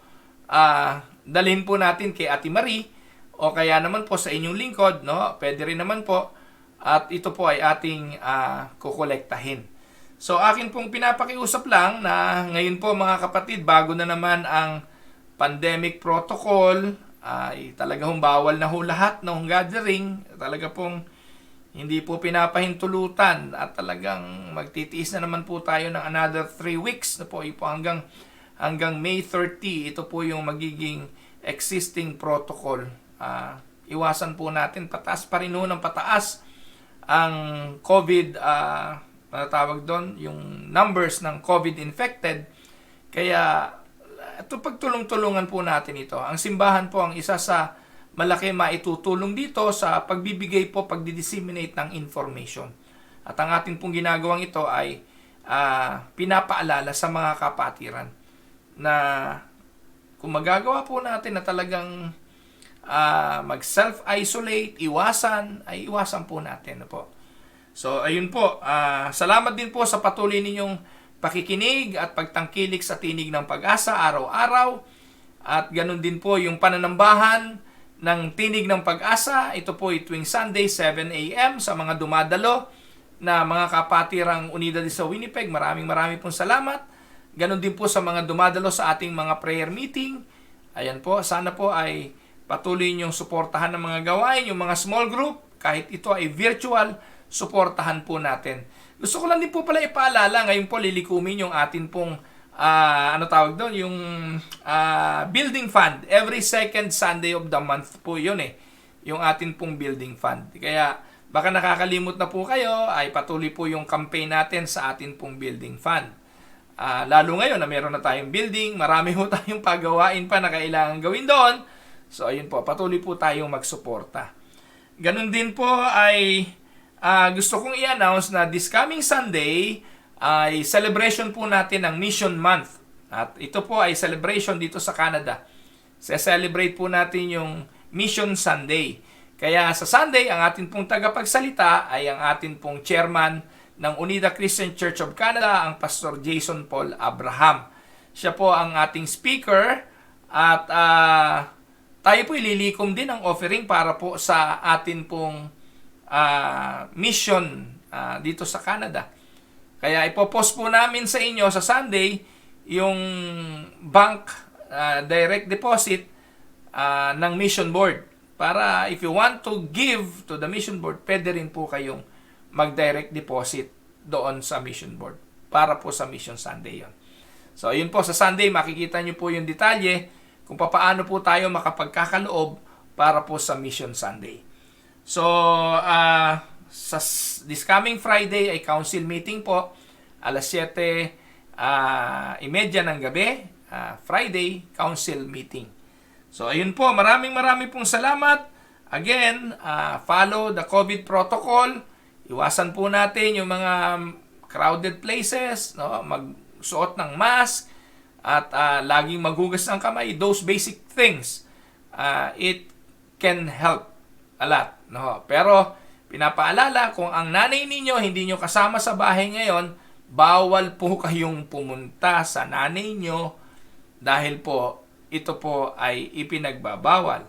Speaker 1: Dalhin po natin kay Ate Marie o kaya naman po sa inyong lingkod, no? Pwede rin naman po, at ito po ay ating kukolektahin. So akin pong pinapakiusap lang na ngayon po mga kapatid, bago na naman ang pandemic protocol, ay talaga hong bawal na ho lahat ng gathering. Talaga pong hindi po pinapahintulutan, at talagang magtitiis na naman po tayo ng another 3 weeks na po, hanggang May 30. Ito po yung magiging existing protocol. Iwasan po natin, pataas pa rin ho ng pataas ang COVID, tawag doon, yung numbers ng COVID infected. Kaya ito, pagtulong-tulungan po natin ito. Ang simbahan po ang isa sa malaki maitutulong dito sa pagbibigay po, pagdi-disseminate ng information. At ang atin pong ginagawang ito ay pinapaalala sa mga kapatiran na kung magagawa po natin na talagang mag-self-isolate, iwasan po natin po. So ayun po, salamat din po sa patuloy ninyong pakikinig at pagtangkilik sa Tinig ng Pag-asa araw-araw, at ganun din po yung pananambahan ng Tinig ng Pag-asa. Ito po ay tuwing Sunday 7 a.m. sa mga dumadalo na mga kapatirang Unidad sa Winnipeg. Maraming pong salamat. Ganun din po sa mga dumadalo sa ating mga prayer meeting. Ayan po, sana po ay patuloy niyong suportahan ng mga gawain, yung mga small group, kahit ito ay virtual, suportahan po natin. Gusto ko lang din po pala ipaalala, ngayon po lilikumin yung atin pong yung building fund. Every second Sunday of the month po yun yung atin pong building fund. Kaya baka nakakalimot na po kayo, ay patuloy po yung campaign natin sa atin pong building fund. Lalo ngayon na meron na tayong building, marami po tayong pagawain pa na kailangan gawin doon. So ayun po, patuloy po tayong magsuporta. Ganun din po ay gusto kong i-announce na this coming Sunday ay celebration po natin ng Mission Month. At ito po ay celebration dito sa Canada. Se-celebrate po natin yung Mission Sunday. Kaya sa Sunday, ang atin pong tagapagsalita ay ang atin pong chairman ng Unida Christian Church of Canada, ang Pastor Jason Paul Abraham. Siya po ang ating speaker, at tayo po ililikom din ang offering para po sa atin pong mission dito sa Canada. Kaya ipopost po namin sa inyo sa Sunday yung bank direct deposit ng mission board. Para if you want to give to the mission board, pwede rin po kayong mag-direct deposit doon sa mission board. Para po sa Mission Sunday yon. So yun po, sa Sunday makikita nyo po yung detalye kung paano po tayo makapagkakaloob para po sa Mission Sunday. So, sa this coming Friday ay council meeting po, alas 7:30 ng gabi, Friday council meeting. So, ayun po, maraming pong salamat. Again, follow the COVID protocol. Iwasan po natin yung mga crowded places, no? Magsuot ng mask, at laging maghugas ng kamay. Those basic things, it can help a lot, no? Pero pinapaalala, kung ang nanay ninyo hindi nyo kasama sa bahay ngayon, bawal po kayong pumunta sa nanay nyo dahil po ito po ay ipinagbabawal.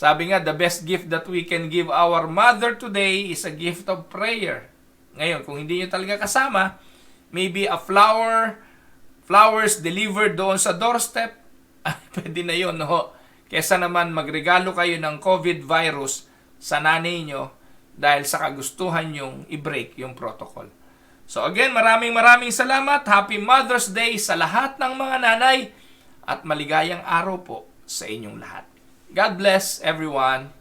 Speaker 1: Sabi nga, the best gift that we can give our mother today is a gift of prayer. Ngayon, kung hindi nyo talaga kasama, maybe a flowers delivered doon sa doorstep, pwede na yun, no? Kesa naman magregalo kayo ng COVID virus sa nanay nyo dahil sa kagustuhan yung i-break yung protocol. So again, maraming salamat. Happy Mother's Day sa lahat ng mga nanay at maligayang araw po sa inyong lahat. God bless everyone.